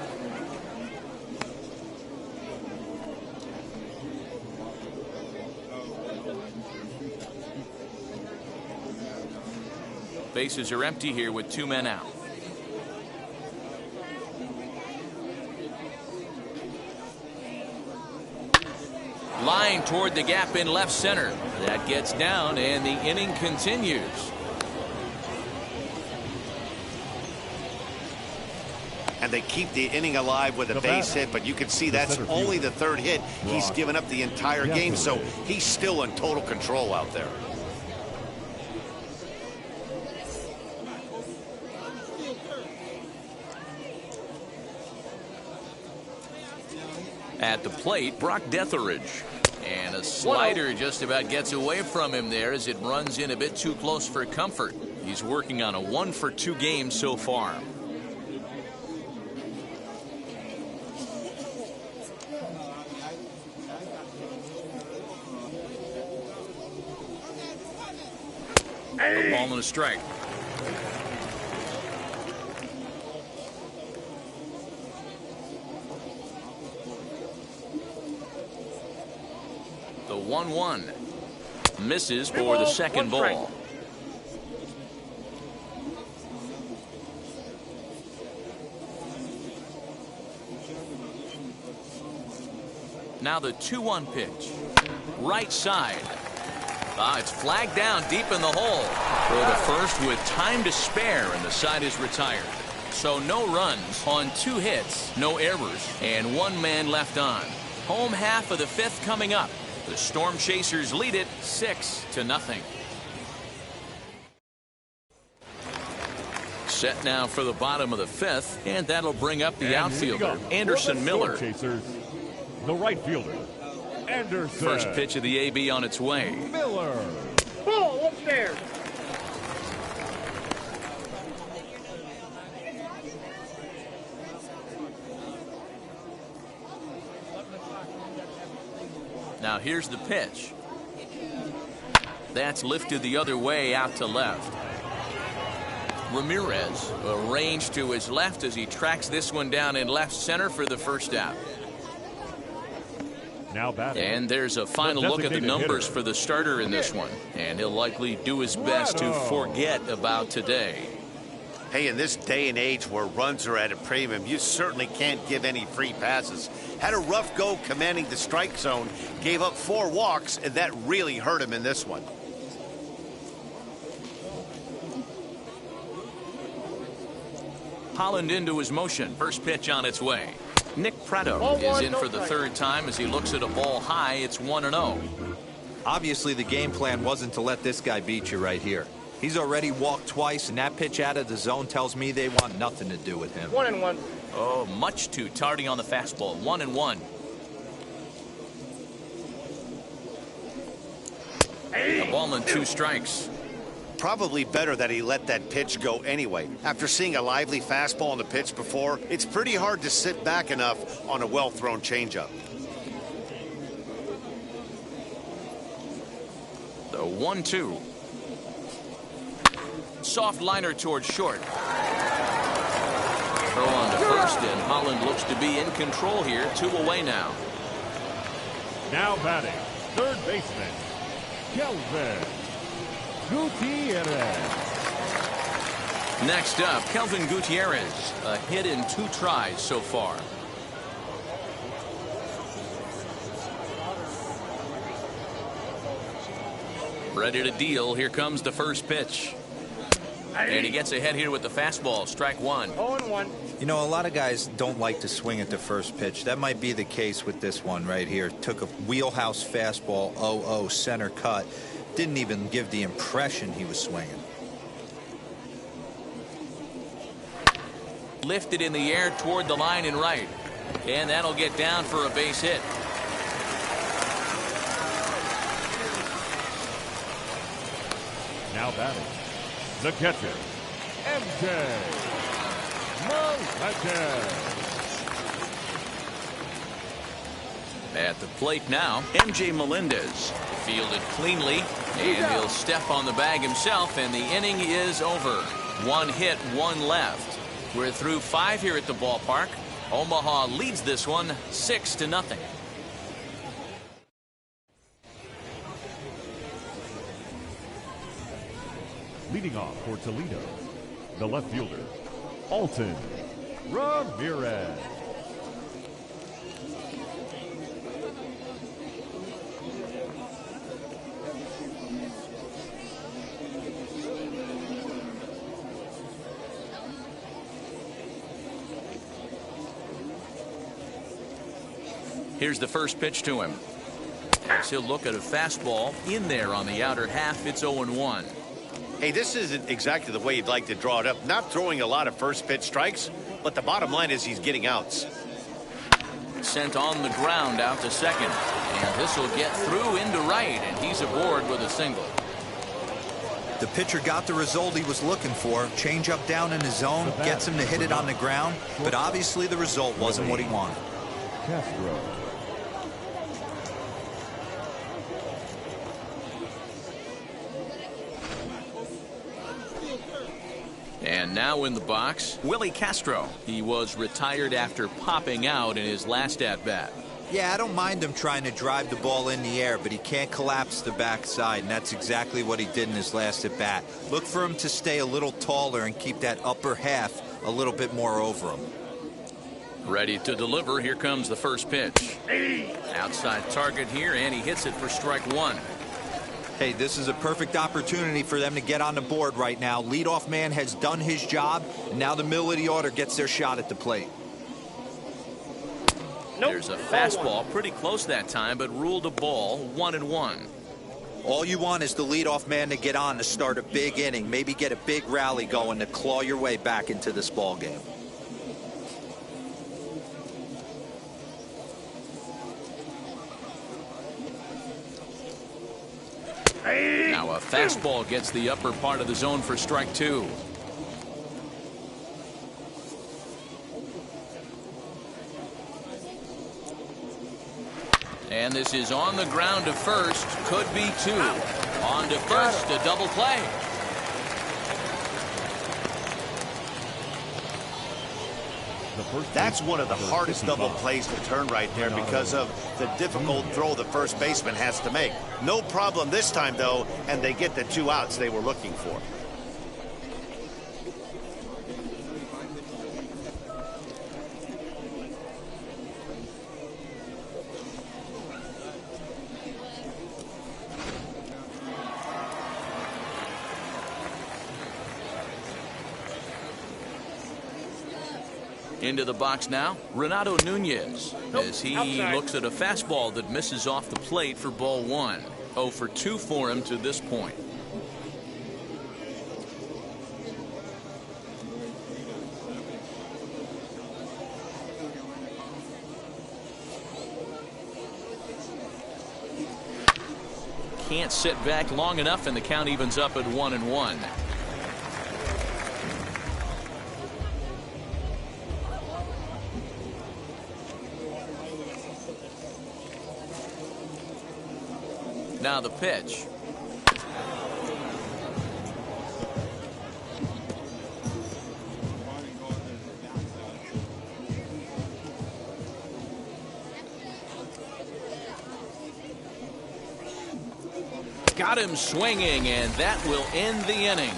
Bases are empty here with 2 men out. Line toward the gap in left center. That gets down, and the inning continues. And they keep the inning alive with a base hit, but you can see that's only the 3rd hit he's given up the entire game, so he's still in total control out there. At the plate, Brock Detheridge. And a slider just about gets away from him there as it runs in a bit too close for comfort. He's working on a 1-for-2 game so far. A ball and a strike. The 1-1 misses for the second ball. Now the 2-1 pitch. Right side. It's flagged down deep in the hole. For the first with time to spare, and the side is retired. So no runs on 2 hits, no errors, and 1 man left on. Home half of the 5th coming up. The Storm Chasers lead it 6-0. Set now for the bottom of the 5th, and that'll bring up the outfielder, Anderson Miller. Chasers, the right fielder, Anderson. First pitch of the AB on its way. Miller. Ball upstairs. Now here's the pitch. That's lifted the other way out to left. Ramirez arranged to his left as he tracks this one down in left center for the first out. Now batting. And there's a final look at the numbers for the starter in this one. And he'll likely do his best to forget about today. Hey, in this day and age where runs are at a premium, you certainly can't give any free passes. Had a rough go commanding the strike zone, gave up 4 walks, and that really hurt him in this one. Holland into his motion. First pitch on its way. Nick Pratto is in for the 3rd time as he looks at a ball high. It's 1-0. Obviously, the game plan wasn't to let this guy beat you right here. He's already walked twice, and that pitch out of the zone tells me they want nothing to do with him. 1-1. Oh, much too tardy on the fastball. 1-1. A ball and 2 strikes. Probably better that he let that pitch go anyway. After seeing a lively fastball on the pitch before, it's pretty hard to sit back enough on a well-thrown changeup. The 1-2. Soft liner towards short. Throw on to first, and Holland looks to be in control here. 2 away now. Now batting, 3rd baseman, Kelvin Gutierrez. Next up, Kelvin Gutierrez. A hit in 2 tries so far. Ready to deal. Here comes the first pitch. And he gets ahead here with the fastball. Strike 1. 0-1. You know, a lot of guys don't like to swing at the first pitch. That might be the case with this one right here. Took a wheelhouse fastball, 0-0, center cut. Didn't even give the impression he was swinging. lifted in the air toward the line and right. And that'll get down for a base hit. Now batting, the catcher, MJ Melendez. At the plate now, MJ Melendez. Fielded cleanly, and he'll step on the bag himself, and the inning is over. 1 hit, 1 left. We're through 5 here at the ballpark. Omaha leads this one 6-0. Leading off for Toledo, the left fielder, Alton Ramirez. Here's the first pitch to him. As he'll look at a fastball in there on the outer half. It's 0-1. Hey, this isn't exactly the way you'd like to draw it up. Not throwing a lot of first pitch strikes, but the bottom line is he's getting outs. Sent on the ground out to second. And this will get through into right, and he's aboard with a single. The pitcher got the result he was looking for. Change up down in his zone, gets him to hit it on the ground, but obviously the result wasn't what he wanted. Castro. And now in the box, Willie Castro. He was retired after popping out in his last at-bat. Yeah, I don't mind him trying to drive the ball in the air, but he can't collapse the backside, and that's exactly what he did in his last at-bat. Look for him to stay a little taller and keep that upper half a little bit more over him. Ready to deliver. Here comes the first pitch. Outside target here, and he hits it for strike 1. Hey, this is a perfect opportunity for them to get on the board right now. Leadoff man has done his job, and now the middle of the order gets their shot at the plate. There's a fastball pretty close that time, but ruled a ball. 1-1. All you want is the leadoff man to get on to start a big inning, maybe get a big rally going to claw your way back into this ball game. Now a fastball gets the upper part of the zone for strike 2. And this is on the ground to first. Could be 2. On to first, a double play. That's one of the hardest double plays to turn right there because of the difficult throw the first baseman has to make. No problem this time, though, and they get the 2 outs they were looking for. Into the box now, Renato Nunez, as he looks at a fastball that misses off the plate for ball 1. 0 for 2 for him to this point. Can't sit back long enough, and the count evens up at 1-1. Now the pitch. Got him swinging, and that will end the inning.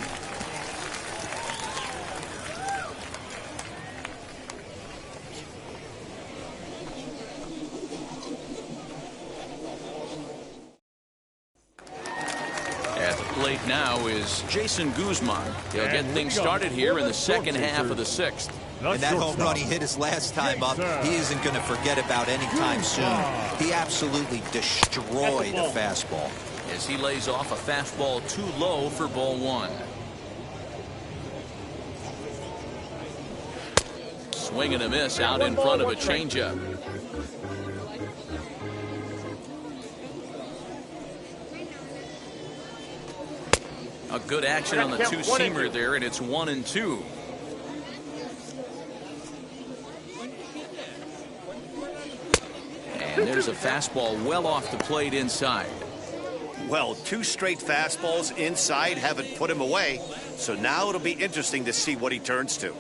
Plate now is Jason Guzman. He'll get things started here in the second half of the 6th. And that home run he hit his last time up, he isn't going to forget about anytime soon. He absolutely destroyed a fastball. As he lays off a fastball too low for ball 1. Swing and a miss out in front of a changeup. A good action on the two-seamer there, and it's 1-2. And there's a fastball well off the plate inside. Well, 2 straight fastballs inside haven't put him away, so now it'll be interesting to see what he turns to.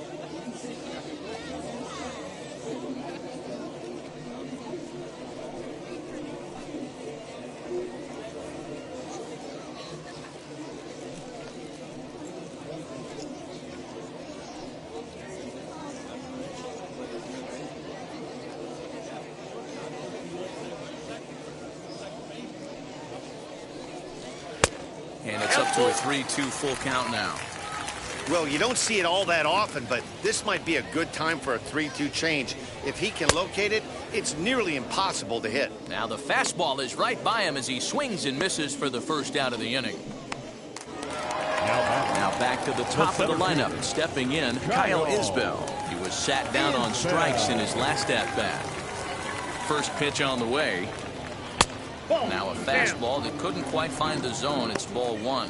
And it's up to a 3-2 full count now. Well, you don't see it all that often, but this might be a good time for a 3-2 change. If he can locate it, it's nearly impossible to hit. Now the fastball is right by him as he swings and misses for the first out of the inning. Now back to the top of the lineup. Stepping in, Kyle Isbell. He was sat down on strikes in his last at-bat. First pitch on the way. Now a fastball that couldn't quite find the zone. It's ball 1.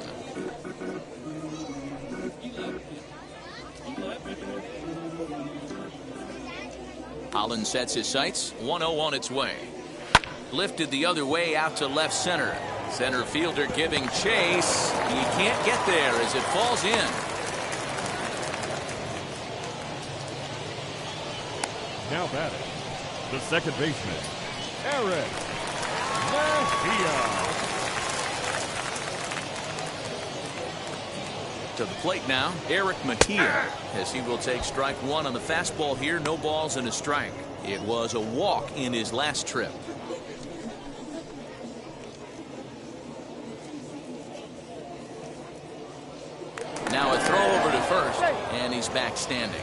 Holland sets his sights. 1-0 on its way. Lifted the other way out to left center. Center fielder giving chase. He can't get there as it falls in. Now batting, the second baseman, Eric Mejia. To the plate now, Eric Mejia, as he will take strike 1 on the fastball here. No balls and a strike. It was a walk in his last trip. Now a throw over to first, and he's back standing.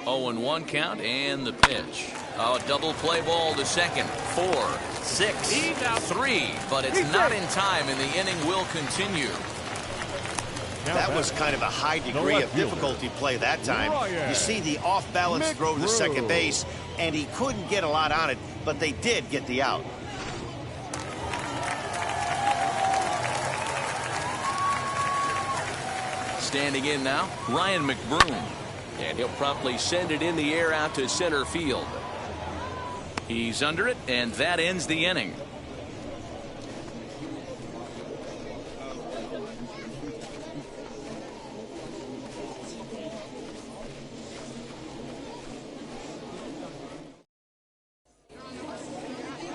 Oh, and 1 count, and the pitch. Oh, double play ball to second. 4, 6, 3, but it's not in time, and the inning will continue. That was kind of a high degree of difficulty play that time. You see the off-balance throw to second base, and he couldn't get a lot on it, but they did get the out. Standing in now, Ryan McBroom. And he'll promptly send it in the air out to center field. He's under it, and that ends the inning.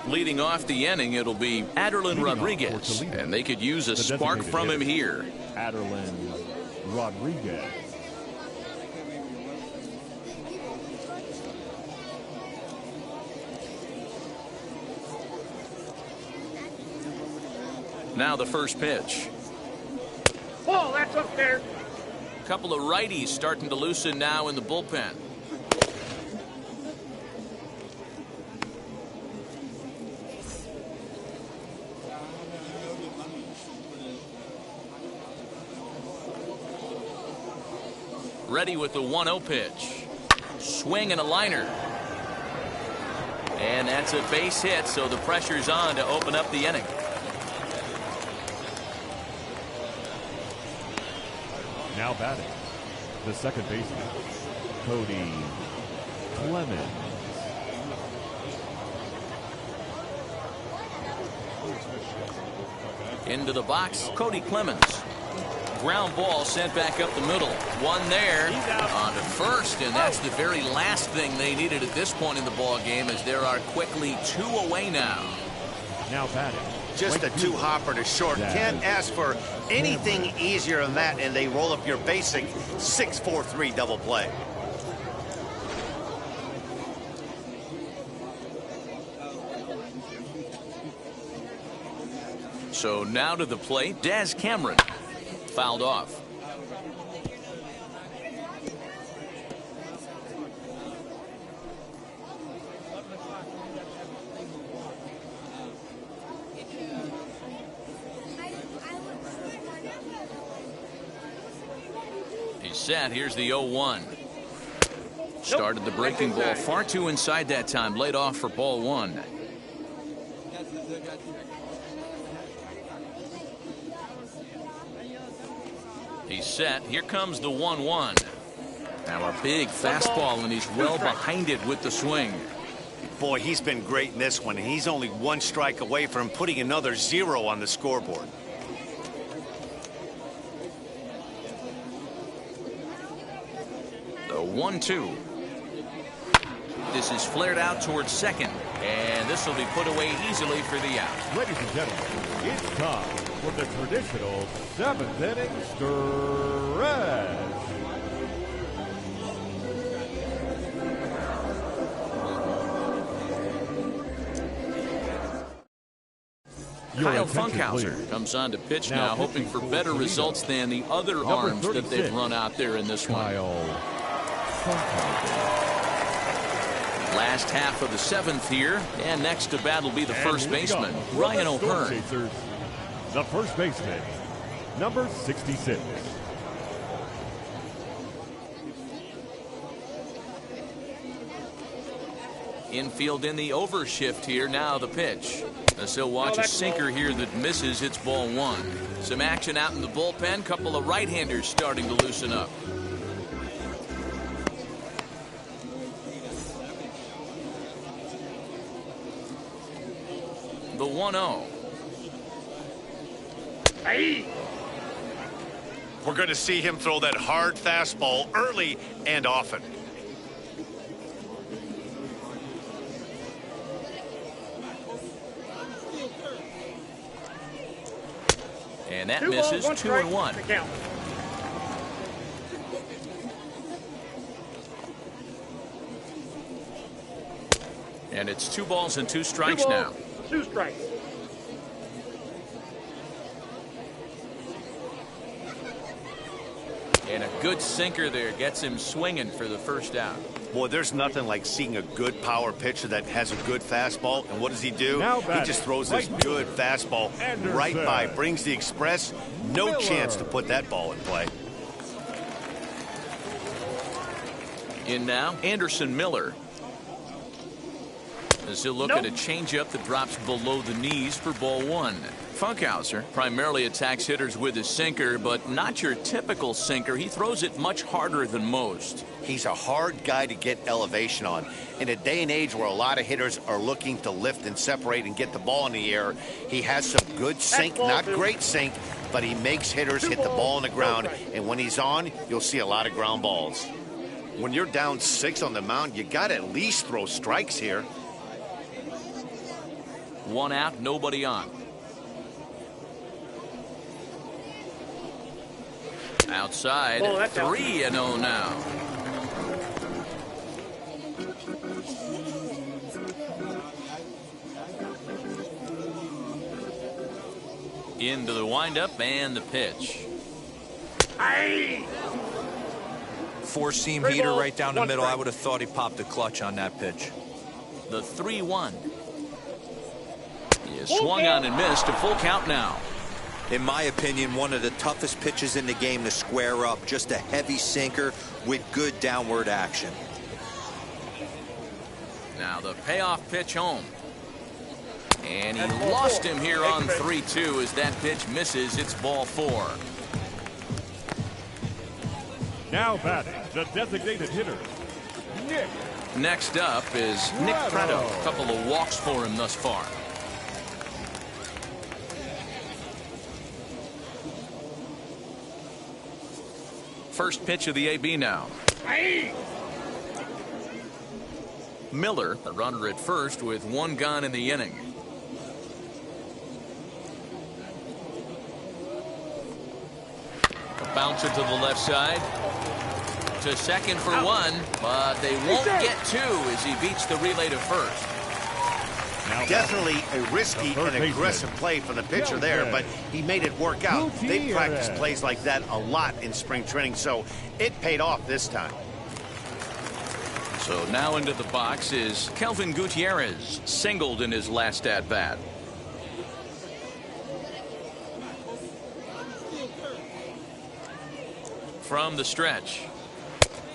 Leading off the inning, it'll be Aderlin Rodriguez, and they could use a spark from him here. Aderlin Rodriguez. Now the first pitch. Oh, that's up there. A couple of righties starting to loosen now in the bullpen. Ready with the 1-0 pitch. Swing and a liner. And that's a base hit, so the pressure's on to open up the inning. Now batting, the second baseman, Cody Clemons. Into the box, Cody Clemons. Ground ball sent back up the middle. One there on to first, and that's the very last thing they needed at this point in the ball game, as there are quickly 2 away now. Now batting. Just a 2-hopper to short. Can't ask for anything easier than that, and they roll up your basic 6-4-3 double play. So now to the plate, Daz Cameron. Fouled off. set. Here's the 0-1. Started the breaking ball far too inside that time. Laid off for ball 1. He's set. Here comes the 1-1. Now a big fastball, and he's well behind it with the swing. Boy, he's been great in this one. He's only one strike away from putting another 0 on the scoreboard. The 1-2. This is flared out towards second, and this will be put away easily for the out. Ladies and gentlemen, it's time for the traditional 7th inning stretch. Kyle Funkhauser comes on to pitch now, hoping for better results than the other arms that they've run out there in this one. Last half of the 7th here, and next to bat will be the first baseman, Ryan O'Hearn. The first baseman, number 66. Infield in the overshift here. Now the pitch. As he'll watch a sinker here that misses. It's ball 1. Some action out in the bullpen. Couple of right-handers starting to loosen up. The 1-0. Hey. We're going to see him throw that hard fastball early and often. And that misses. 2-1. And it's 2 balls and 2 strikes now. 2 strikes. And a good sinker there gets him swinging for the first out. Boy, there's nothing like seeing a good power pitcher that has a good fastball. And what does he do? He just throws this good fastball right by. Brings the express. No chance to put that ball in play. In now, Anderson Miller. As he'll look at a changeup that drops below the knees for ball 1. Funkhauser primarily attacks hitters with his sinker, but not your typical sinker. He throws it much harder than most. He's a hard guy to get elevation on. In a day and age where a lot of hitters are looking to lift and separate and get the ball in the air, he has some good sink, not great sink, but he makes hitters hit the ball on the ground. And when he's on, you'll see a lot of ground balls. When you're down 6 on the mound, you got to at least throw strikes here. 1 out, nobody on. Outside, 3-0 now. Into the windup and the pitch. Aye. 4-seam heater right down the middle. I would have thought he popped a clutch on that pitch. The 3-1. He is swung on and missed. A full count now. In my opinion, one of the toughest pitches in the game to square up. Just a heavy sinker with good downward action. Now the payoff pitch home. And he lost him here on 3-2 as that pitch misses. It's ball 4. Now batting, the designated hitter, Nick. Next up is Nick Pratto. A couple of walks for him thus far. First pitch of the AB now. Aye. Miller, the runner at first with 1 gone in the inning. A bouncer to the left side. To second for 1, but they won't get 2 as he beats the relay to first. Definitely a risky and aggressive play for the pitcher there, but he made it work out. They practice plays like that a lot in spring training, so it paid off this time. So now into the box is Kelvin Gutierrez, singled in his last at-bat. from the stretch.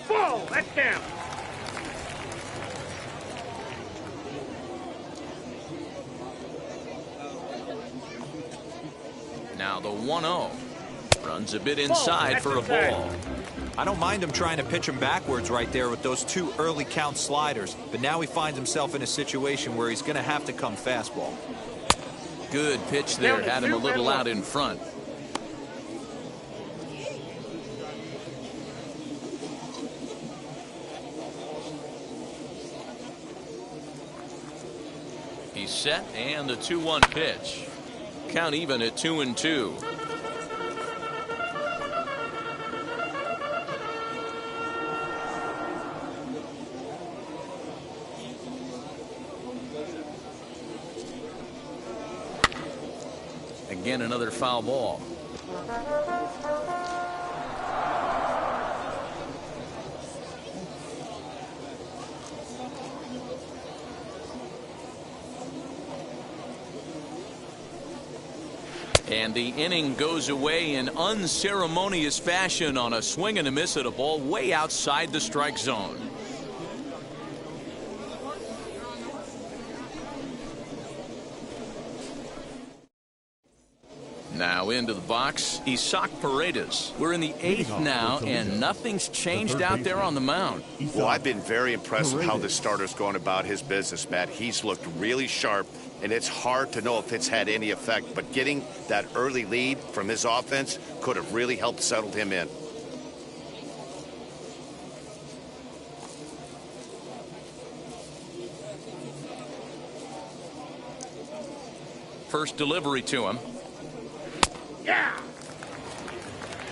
Ball, that's down. Now the 1-0. Runs a bit inside for a ball. I don't mind him trying to pitch him backwards right there with those 2 early count sliders, but now he finds himself in a situation where he's going to have to come fastball. Good pitch there. Had him a little out in front. He's set, and the 2-1 pitch. Count even at 2-2. Again, another foul ball. And the inning goes away in unceremonious fashion on a swing and a miss at a ball way outside the strike zone. Now into the box, Isaac Paredes. We're in the 8th now, and nothing's changed out there on the mound. Well, I've been very impressed with how this starter's going about his business, Matt. He's looked really sharp, and it's hard to know if it's had any effect. But getting that early lead from his offense could have really helped settle him in. First delivery to him. Yeah.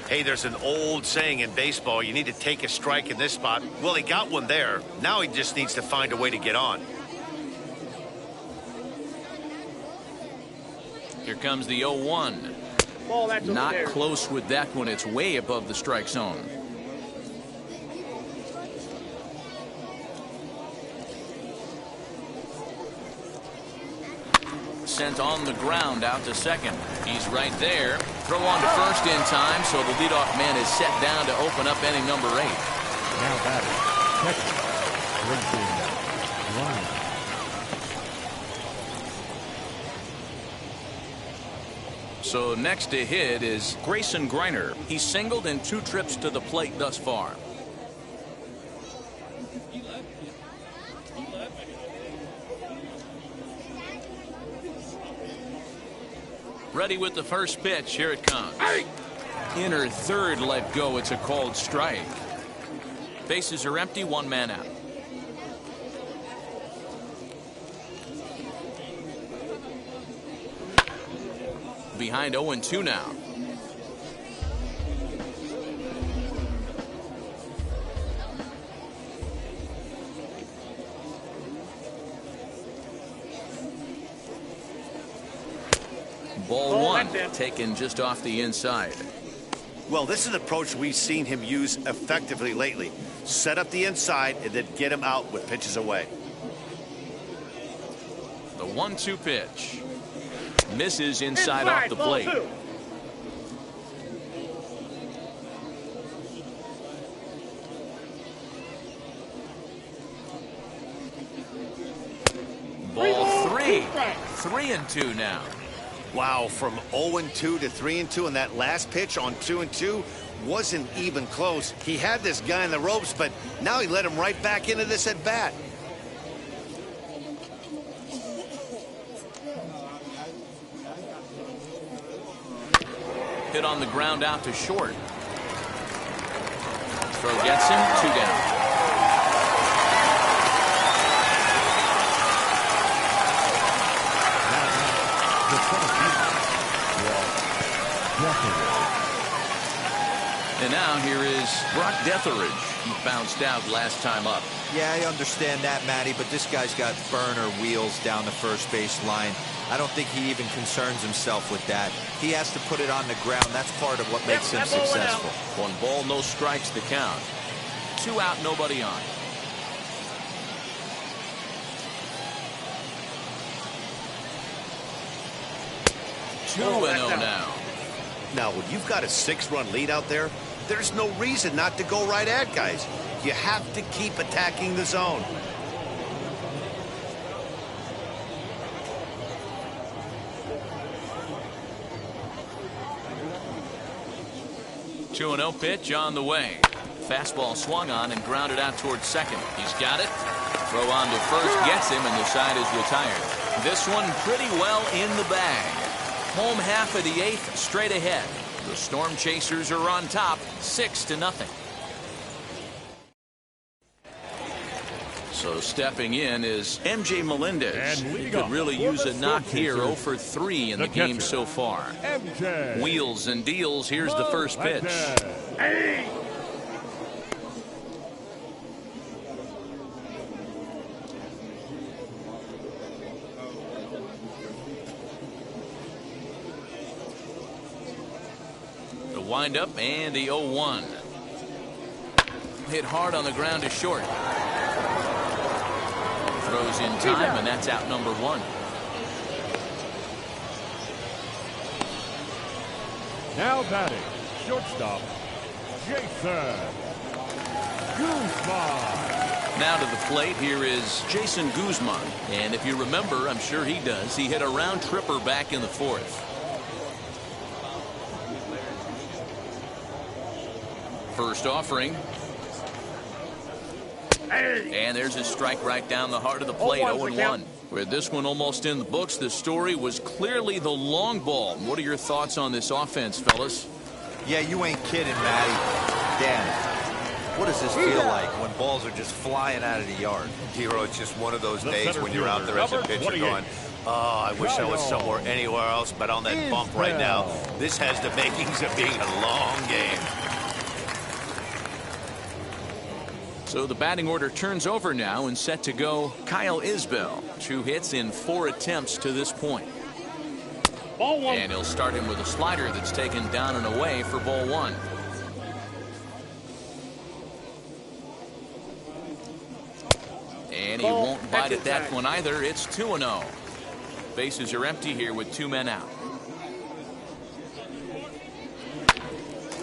Hey, there's an old saying in baseball, you need to take a strike in this spot. Well, he got one there. Now he just needs to find a way to get on. Here comes the 0-1. Ball, that's over Not there. close with that one. It's way above the strike zone. Sent on the ground out to second. He's right there. Throw on to first in time, so the leadoff man is set down to open up inning number 8. Now batting, catcher, Grayson Griner. So next to hit is Grayson Griner. He's singled in 2 trips to the plate thus far. Ready with the first pitch. Here it comes. Inner third let go. It's a called strike. Bases are empty. 1 man out. Behind 0-2 now. Ball 1 taken just off the inside. Well, this is an approach we've seen him use effectively lately. Set up the inside and then get him out with pitches away. The 1-2 pitch. Misses inside off the plate. Ball 3. 3-2 now. Wow, from 0-2 to 3-2, and that last pitch on 2-2 wasn't even close. He had this guy in the ropes, but now he let him right back into this at bat. Hit on the ground out to short. Throw gets him. 2 down. And now here is Brock Detheridge. He bounced out last time up. Yeah, I understand that, Matty, but this guy's got burner wheels down the first base line. I don't think he even concerns himself with that. He has to put it on the ground. That's part of what makes him successful. 1 ball, no strikes the count. 2 out, nobody on. Two 2-0 now. Now, when you've got a 6-run lead out there, there's no reason not to go right at guys. You have to keep attacking the zone. 2-0 pitch on the way. Fastball swung on and grounded out towards second. He's got it. Throw on to first gets him, and the side is retired. This one pretty well in the bag. Home half of the eighth, straight ahead. The Storm Chasers are on top, 6-0. So stepping in is MJ Melendez. He could really use a knock here. 0 for 3 in the game so far. MJ. Wheels and deals. Here's the first pitch. Hey! The windup and the 0-1. Hit hard on the ground to short. Throws in time, and that's out number 1. Now batting, shortstop, Jason Guzman. Now to the plate, here is Jason Guzman. And if you remember, I'm sure he does, he hit a round tripper back in the 4th. First offering. And there's a strike right down the heart of the plate. 0-1. With this one almost in the books, the story was clearly the long ball. What are your thoughts on this offense, fellas? Yeah, you ain't kidding, Matty. Dan, what does this feel like when balls are just flying out of the yard? Hero, it's just one of those days when you're out there as a pitcher going, oh, I wish I was somewhere anywhere else but on that bump right now. This has the makings of being a long game. So the batting order turns over now and set to go Kyle Isbell. 2 hits in 4 attempts to this point. Ball 1. And he'll start him with a slider that's taken down and away for ball 1. And he won't bite at that one either. It's 2-0. Bases are empty here with 2 men out.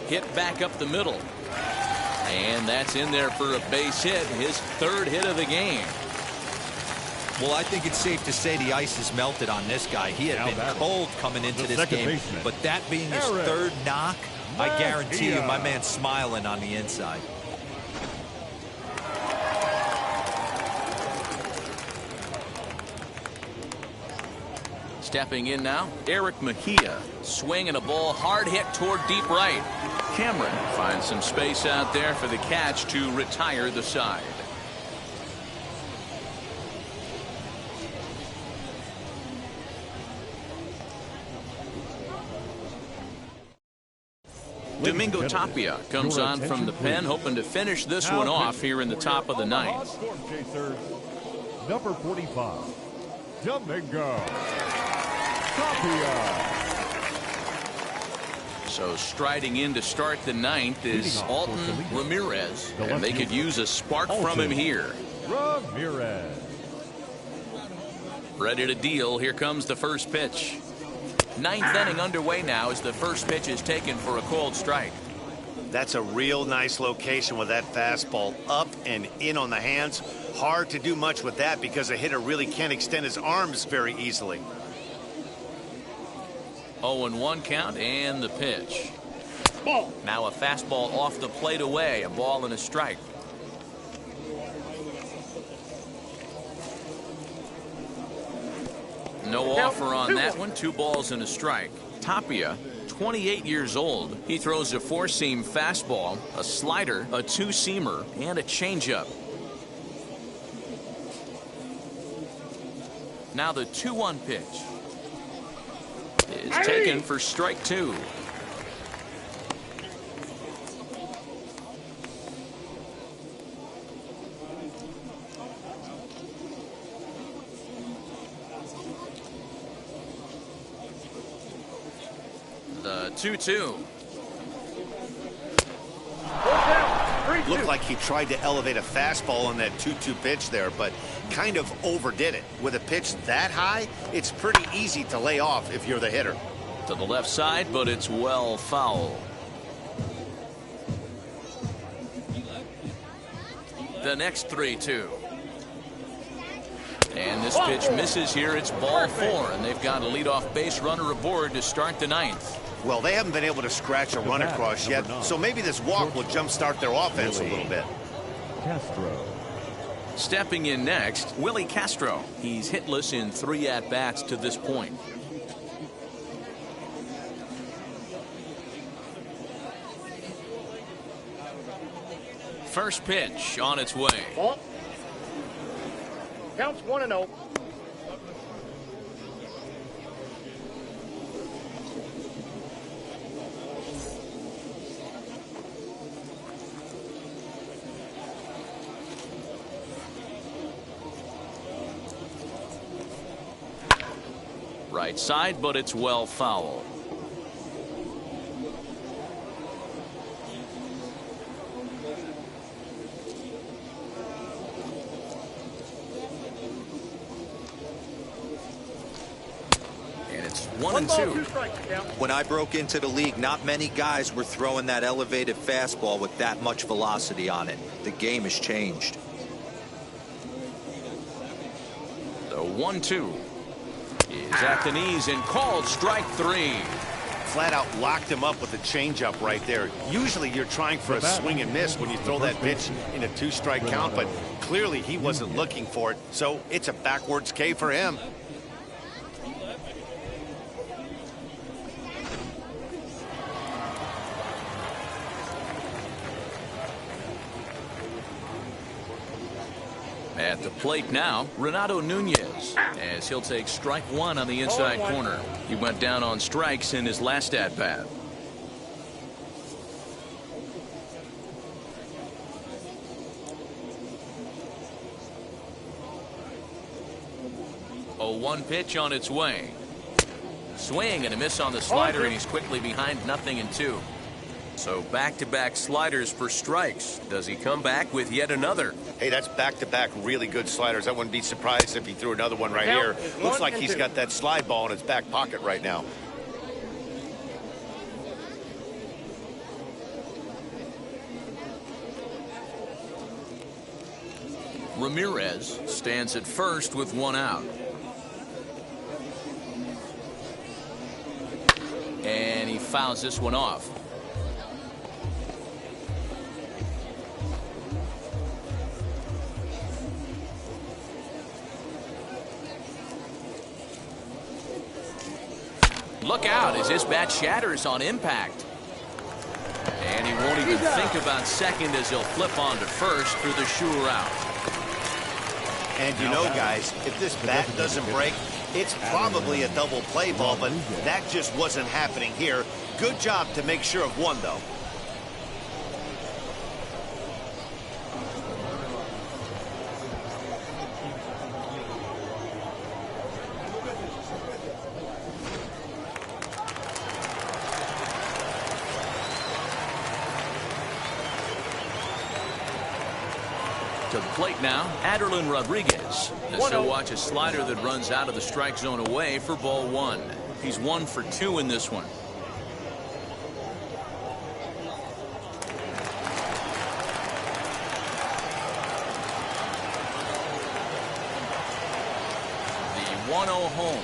Hit back up the middle. And that's in there for a base hit, his 3rd hit of the game. Well, I think it's safe to say the ice has melted on this guy. He had been cold coming into this game, but that being his 3rd knock, I guarantee you my man's smiling on the inside. Stepping in now, Eric Mejia. Swing and a ball hard hit toward deep right. Cameron finds some space out there for the catch to retire the side. Domingo Tapia comes on from the pen, hoping to finish this one off here in the top of the 9th. Storm Chasers, number 45, Domingo Tapia. So striding in to start the 9th is Alton Ramirez, and they could use a spark from him here. Ramirez. Ready to deal. Here comes the first pitch. 9th inning underway now as the first pitch is taken for a called strike. That's a real nice location with that fastball up and in on the hands. Hard to do much with that because a hitter really can't extend his arms very easily. 0-1 count and the pitch. Ball. Now a fastball off the plate away, a ball and a strike. No offer on that one. 2 balls and a strike. Tapia, 28 years old. He throws a 4-seam fastball, a slider, a 2-seamer, and a changeup. Now the 2-1 pitch is taken for strike 2. The 2-2. Looked like he tried to elevate a fastball on that 2-2 pitch there, but kind of overdid it. With a pitch that high, it's pretty easy to lay off if you're the hitter. To the left side, but it's well foul. The next 3-2. And this pitch misses here. It's ball 4, and they've got a leadoff base runner aboard to start the 9th. Well, they haven't been able to scratch a run across yet, so maybe this walk will jumpstart their offense a little bit. Castro. Stepping in next, Willie Castro. He's hitless in 3 at-bats to this point. First pitch on its way. Ball. Counts 1-0. Right side, but it's well foul. And it's 1-2. When I broke into the league, not many guys were throwing that elevated fastball with that much velocity on it. The game has changed. The 1-2 is at the knees and called strike 3. Flat out locked him up with a changeup right there. Usually you're trying for a swing and miss when you throw that pitch in a 2-strike count, but clearly he wasn't looking for it, so it's a backwards K for him. At the plate now, Renato Nunez, as he'll take strike 1 on the inside corner. He went down on strikes in his last at-bat. A 1 pitch on its way. Swing and a miss on the slider, and he's quickly behind 0-2. So back-to-back sliders for strikes. Does he come back with yet another? Hey, that's back-to-back really good sliders. I wouldn't be surprised if he threw another one right here. Looks like he's got that slide ball in his back pocket right now. Ramirez stands at first with 1 out. And he fouls this one off. Look out as this bat shatters on impact. And he won't even think about second as he'll flip on to first for the sure out. And you know, guys, if this bat doesn't break, it's probably a double play ball, but that just wasn't happening here. Good job to make sure of one, though. To the plate now, Aderlin Rodriguez. As he'll watch a slider that runs out of the strike zone away for ball 1. He's 1 for 2 in this one. The 1-0 home.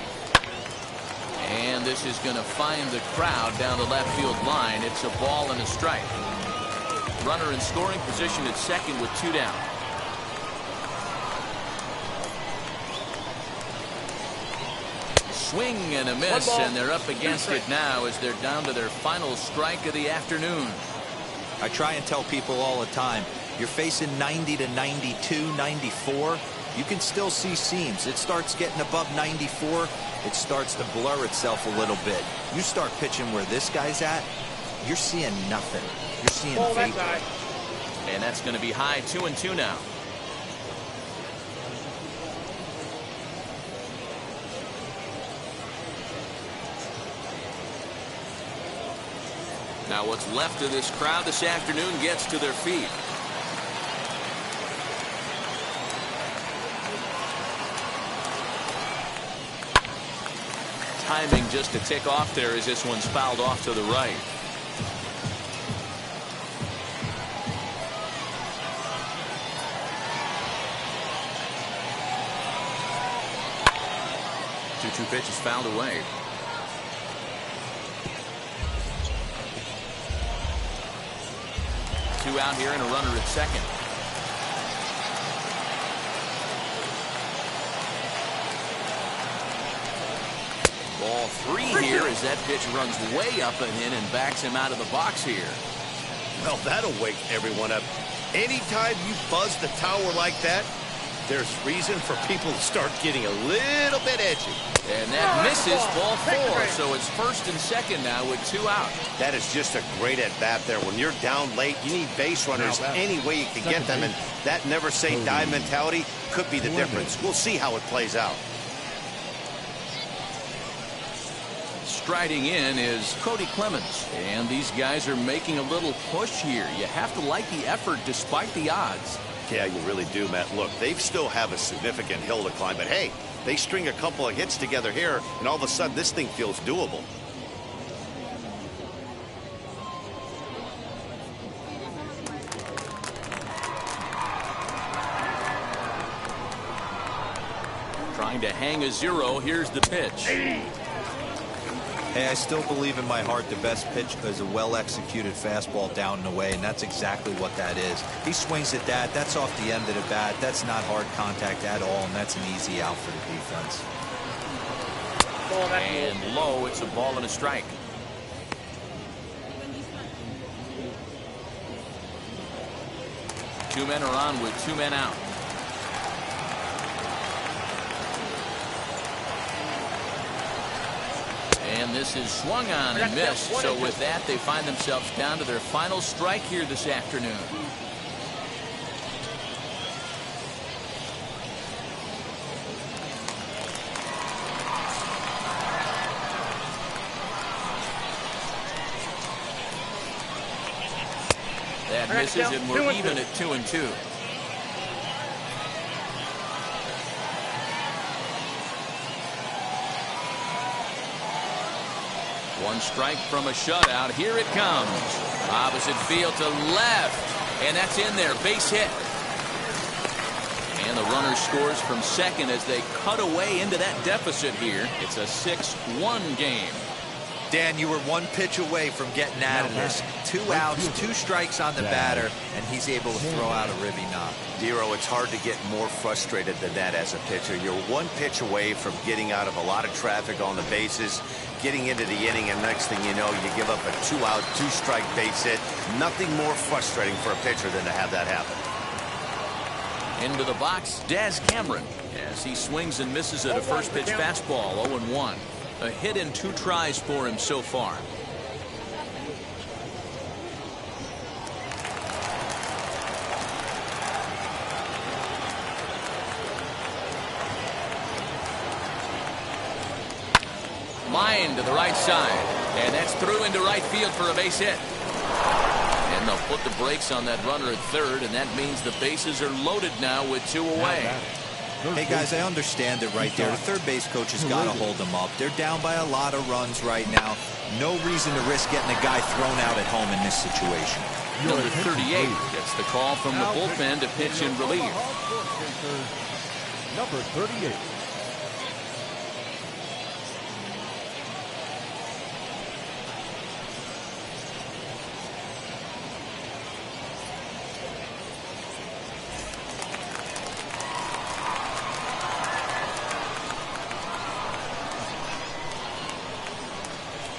And this is going to find the crowd down the left field line. It's a ball and a strike. Runner in scoring position at second with 2 down. Swing and a miss, and they're up against it now as they're down to their final strike of the afternoon. I try and tell people all the time, you're facing 90 to 92, 94. You can still see seams. It starts getting above 94. It starts to blur itself a little bit. You start pitching where this guy's at, you're seeing nothing. You're seeing vapor. And that's going to be high 2-2 now. Now what's left of this crowd this afternoon gets to their feet. Timing just to tick off there as this one's fouled off to the right. 0-2 pitch is fouled away. Two out here and a runner at second. Ball 3 here as that pitch runs way up and in and backs him out of the box here. Well, that'll wake everyone up. Anytime you buzz the tower like that, there's reason for people to start getting a little bit edgy. And that misses, ball 4. So it's first and second now with 2 out. That is just a great at-bat there. When you're down late, you need base runners any way you can get them. And that never-say-die mentality could be the difference. We'll see how it plays out. Striding in is Cody Clemons. And these guys are making a little push here. You have to like the effort despite the odds. Yeah, you really do, Matt. Look, they still have a significant hill to climb, but hey, they string a couple of hits together here, and all of a sudden this thing feels doable. Trying to hang a 0. Here's the pitch. Hey, I still believe in my heart the best pitch is a well-executed fastball down and away, and that's exactly what that is. He swings at that. That's off the end of the bat. That's not hard contact at all, and that's an easy out for the defense. And low, it's a ball and a strike. Two men are on with 2 men out. And this is swung on and missed. So with that, they find themselves down to their final strike here this afternoon. That misses, and we're even at 2-2. One strike from a shutout. Here it comes. Opposite field to left. And that's in there. Base hit. And the runner scores from second as they cut away into that deficit here. It's a 6-1 game. Dan, you were 1 pitch away from getting out of this. 2 outs, 2 strikes on the batter, and he's able to throw out a ribby knock. Dero, it's hard to get more frustrated than that as a pitcher. You're 1 pitch away from getting out of a lot of traffic on the bases, getting into the inning, and next thing you know, you give up a 2-out, 2-strike base hit. Nothing more frustrating for a pitcher than to have that happen. Into the box, Daz Cameron, as he swings and misses at a first pitch fastball, 0-1. A hit in 2 tries for him so far. Line to the right side, and that's through into right field for a base hit. And they'll put the brakes on that runner at third, and that means the bases are loaded now with 2 away. Hey, guys, I understand it right there. The third base coach has got to hold them up. They're down by a lot of runs right now. No reason to risk getting a guy thrown out at home in this situation. Number 38 gets the call from the bullpen to pitch in relief. Number 38.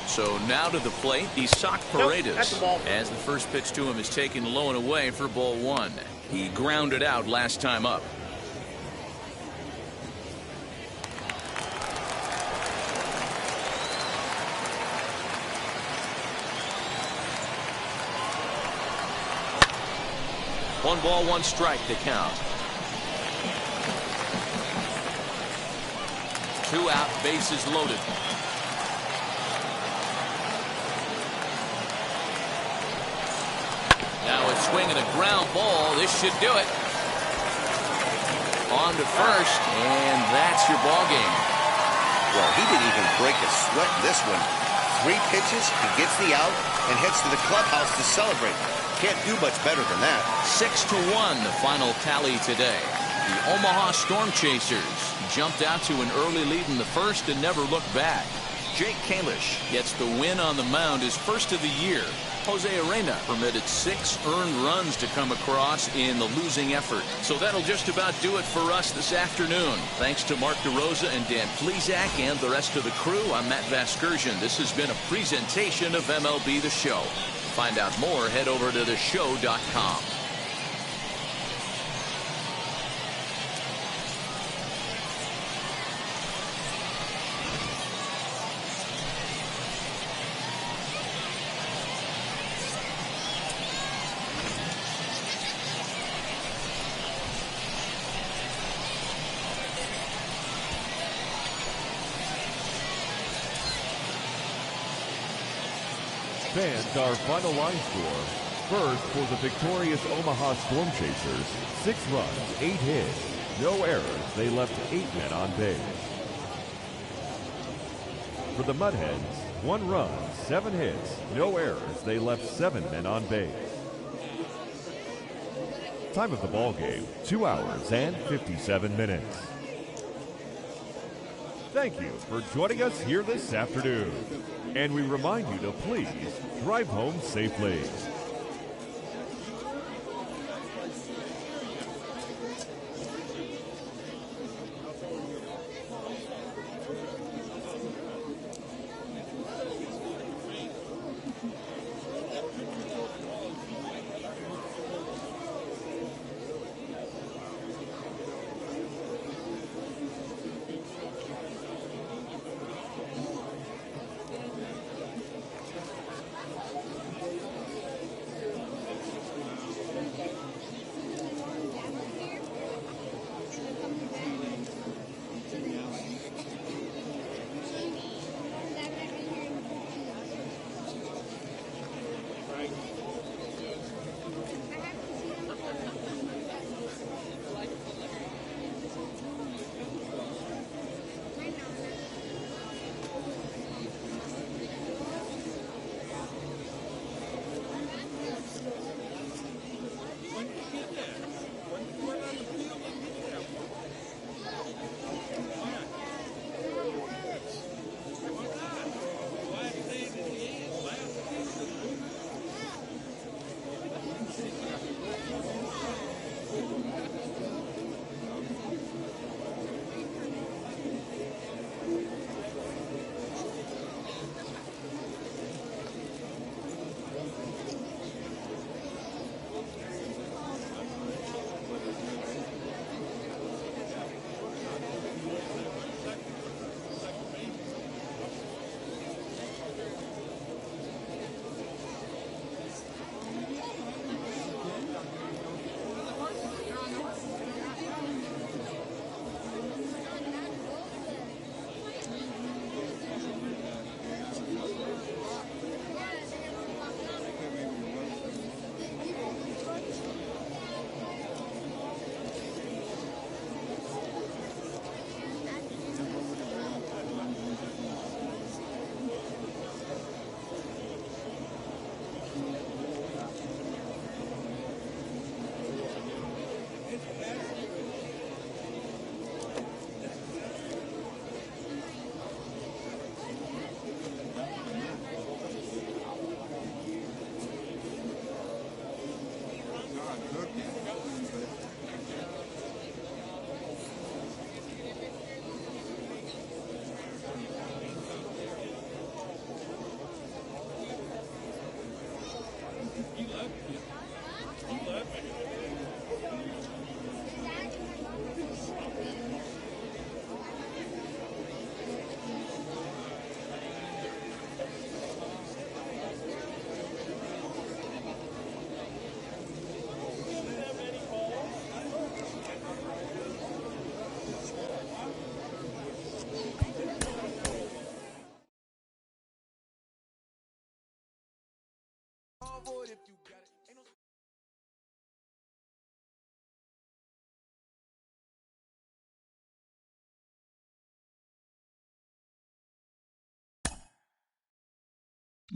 So now to the plate, Isaac Paredes, as the first pitch to him is taken low and away for ball 1. He grounded out last time up. One ball, 1 strike to count. 2 out, bases loaded. Now a swing and a ground ball. This should do it. On to first, and that's your ball game. Well, he didn't even break a sweat in this one. 3 pitches, he gets the out, and heads to the clubhouse to celebrate. Can't do much better than that. 6-1, the final tally today. The Omaha Storm Chasers jumped out to an early lead in the first and never looked back. Jake Kalish gets the win on the mound, his first of the year. Jose Arena permitted 6 earned runs to come across in the losing effort. So that'll just about do it for us this afternoon. Thanks to Mark DeRosa and Dan Plesac and the rest of the crew. I'm Matt Vasgersian. This has been a presentation of MLB The Show. To find out more, head over to theshow.com. Fans, our final line score. First, for the victorious Omaha Storm Chasers, 6 runs, 8 hits, no errors. They left 8 men on base. For the Mud Hens, 1 run, 7 hits, no errors. They left 7 men on base. Time of the ball game, 2 hours and 57 minutes. Thank you for joining us here this afternoon. And we remind you to please drive home safely.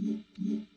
Mm-hmm.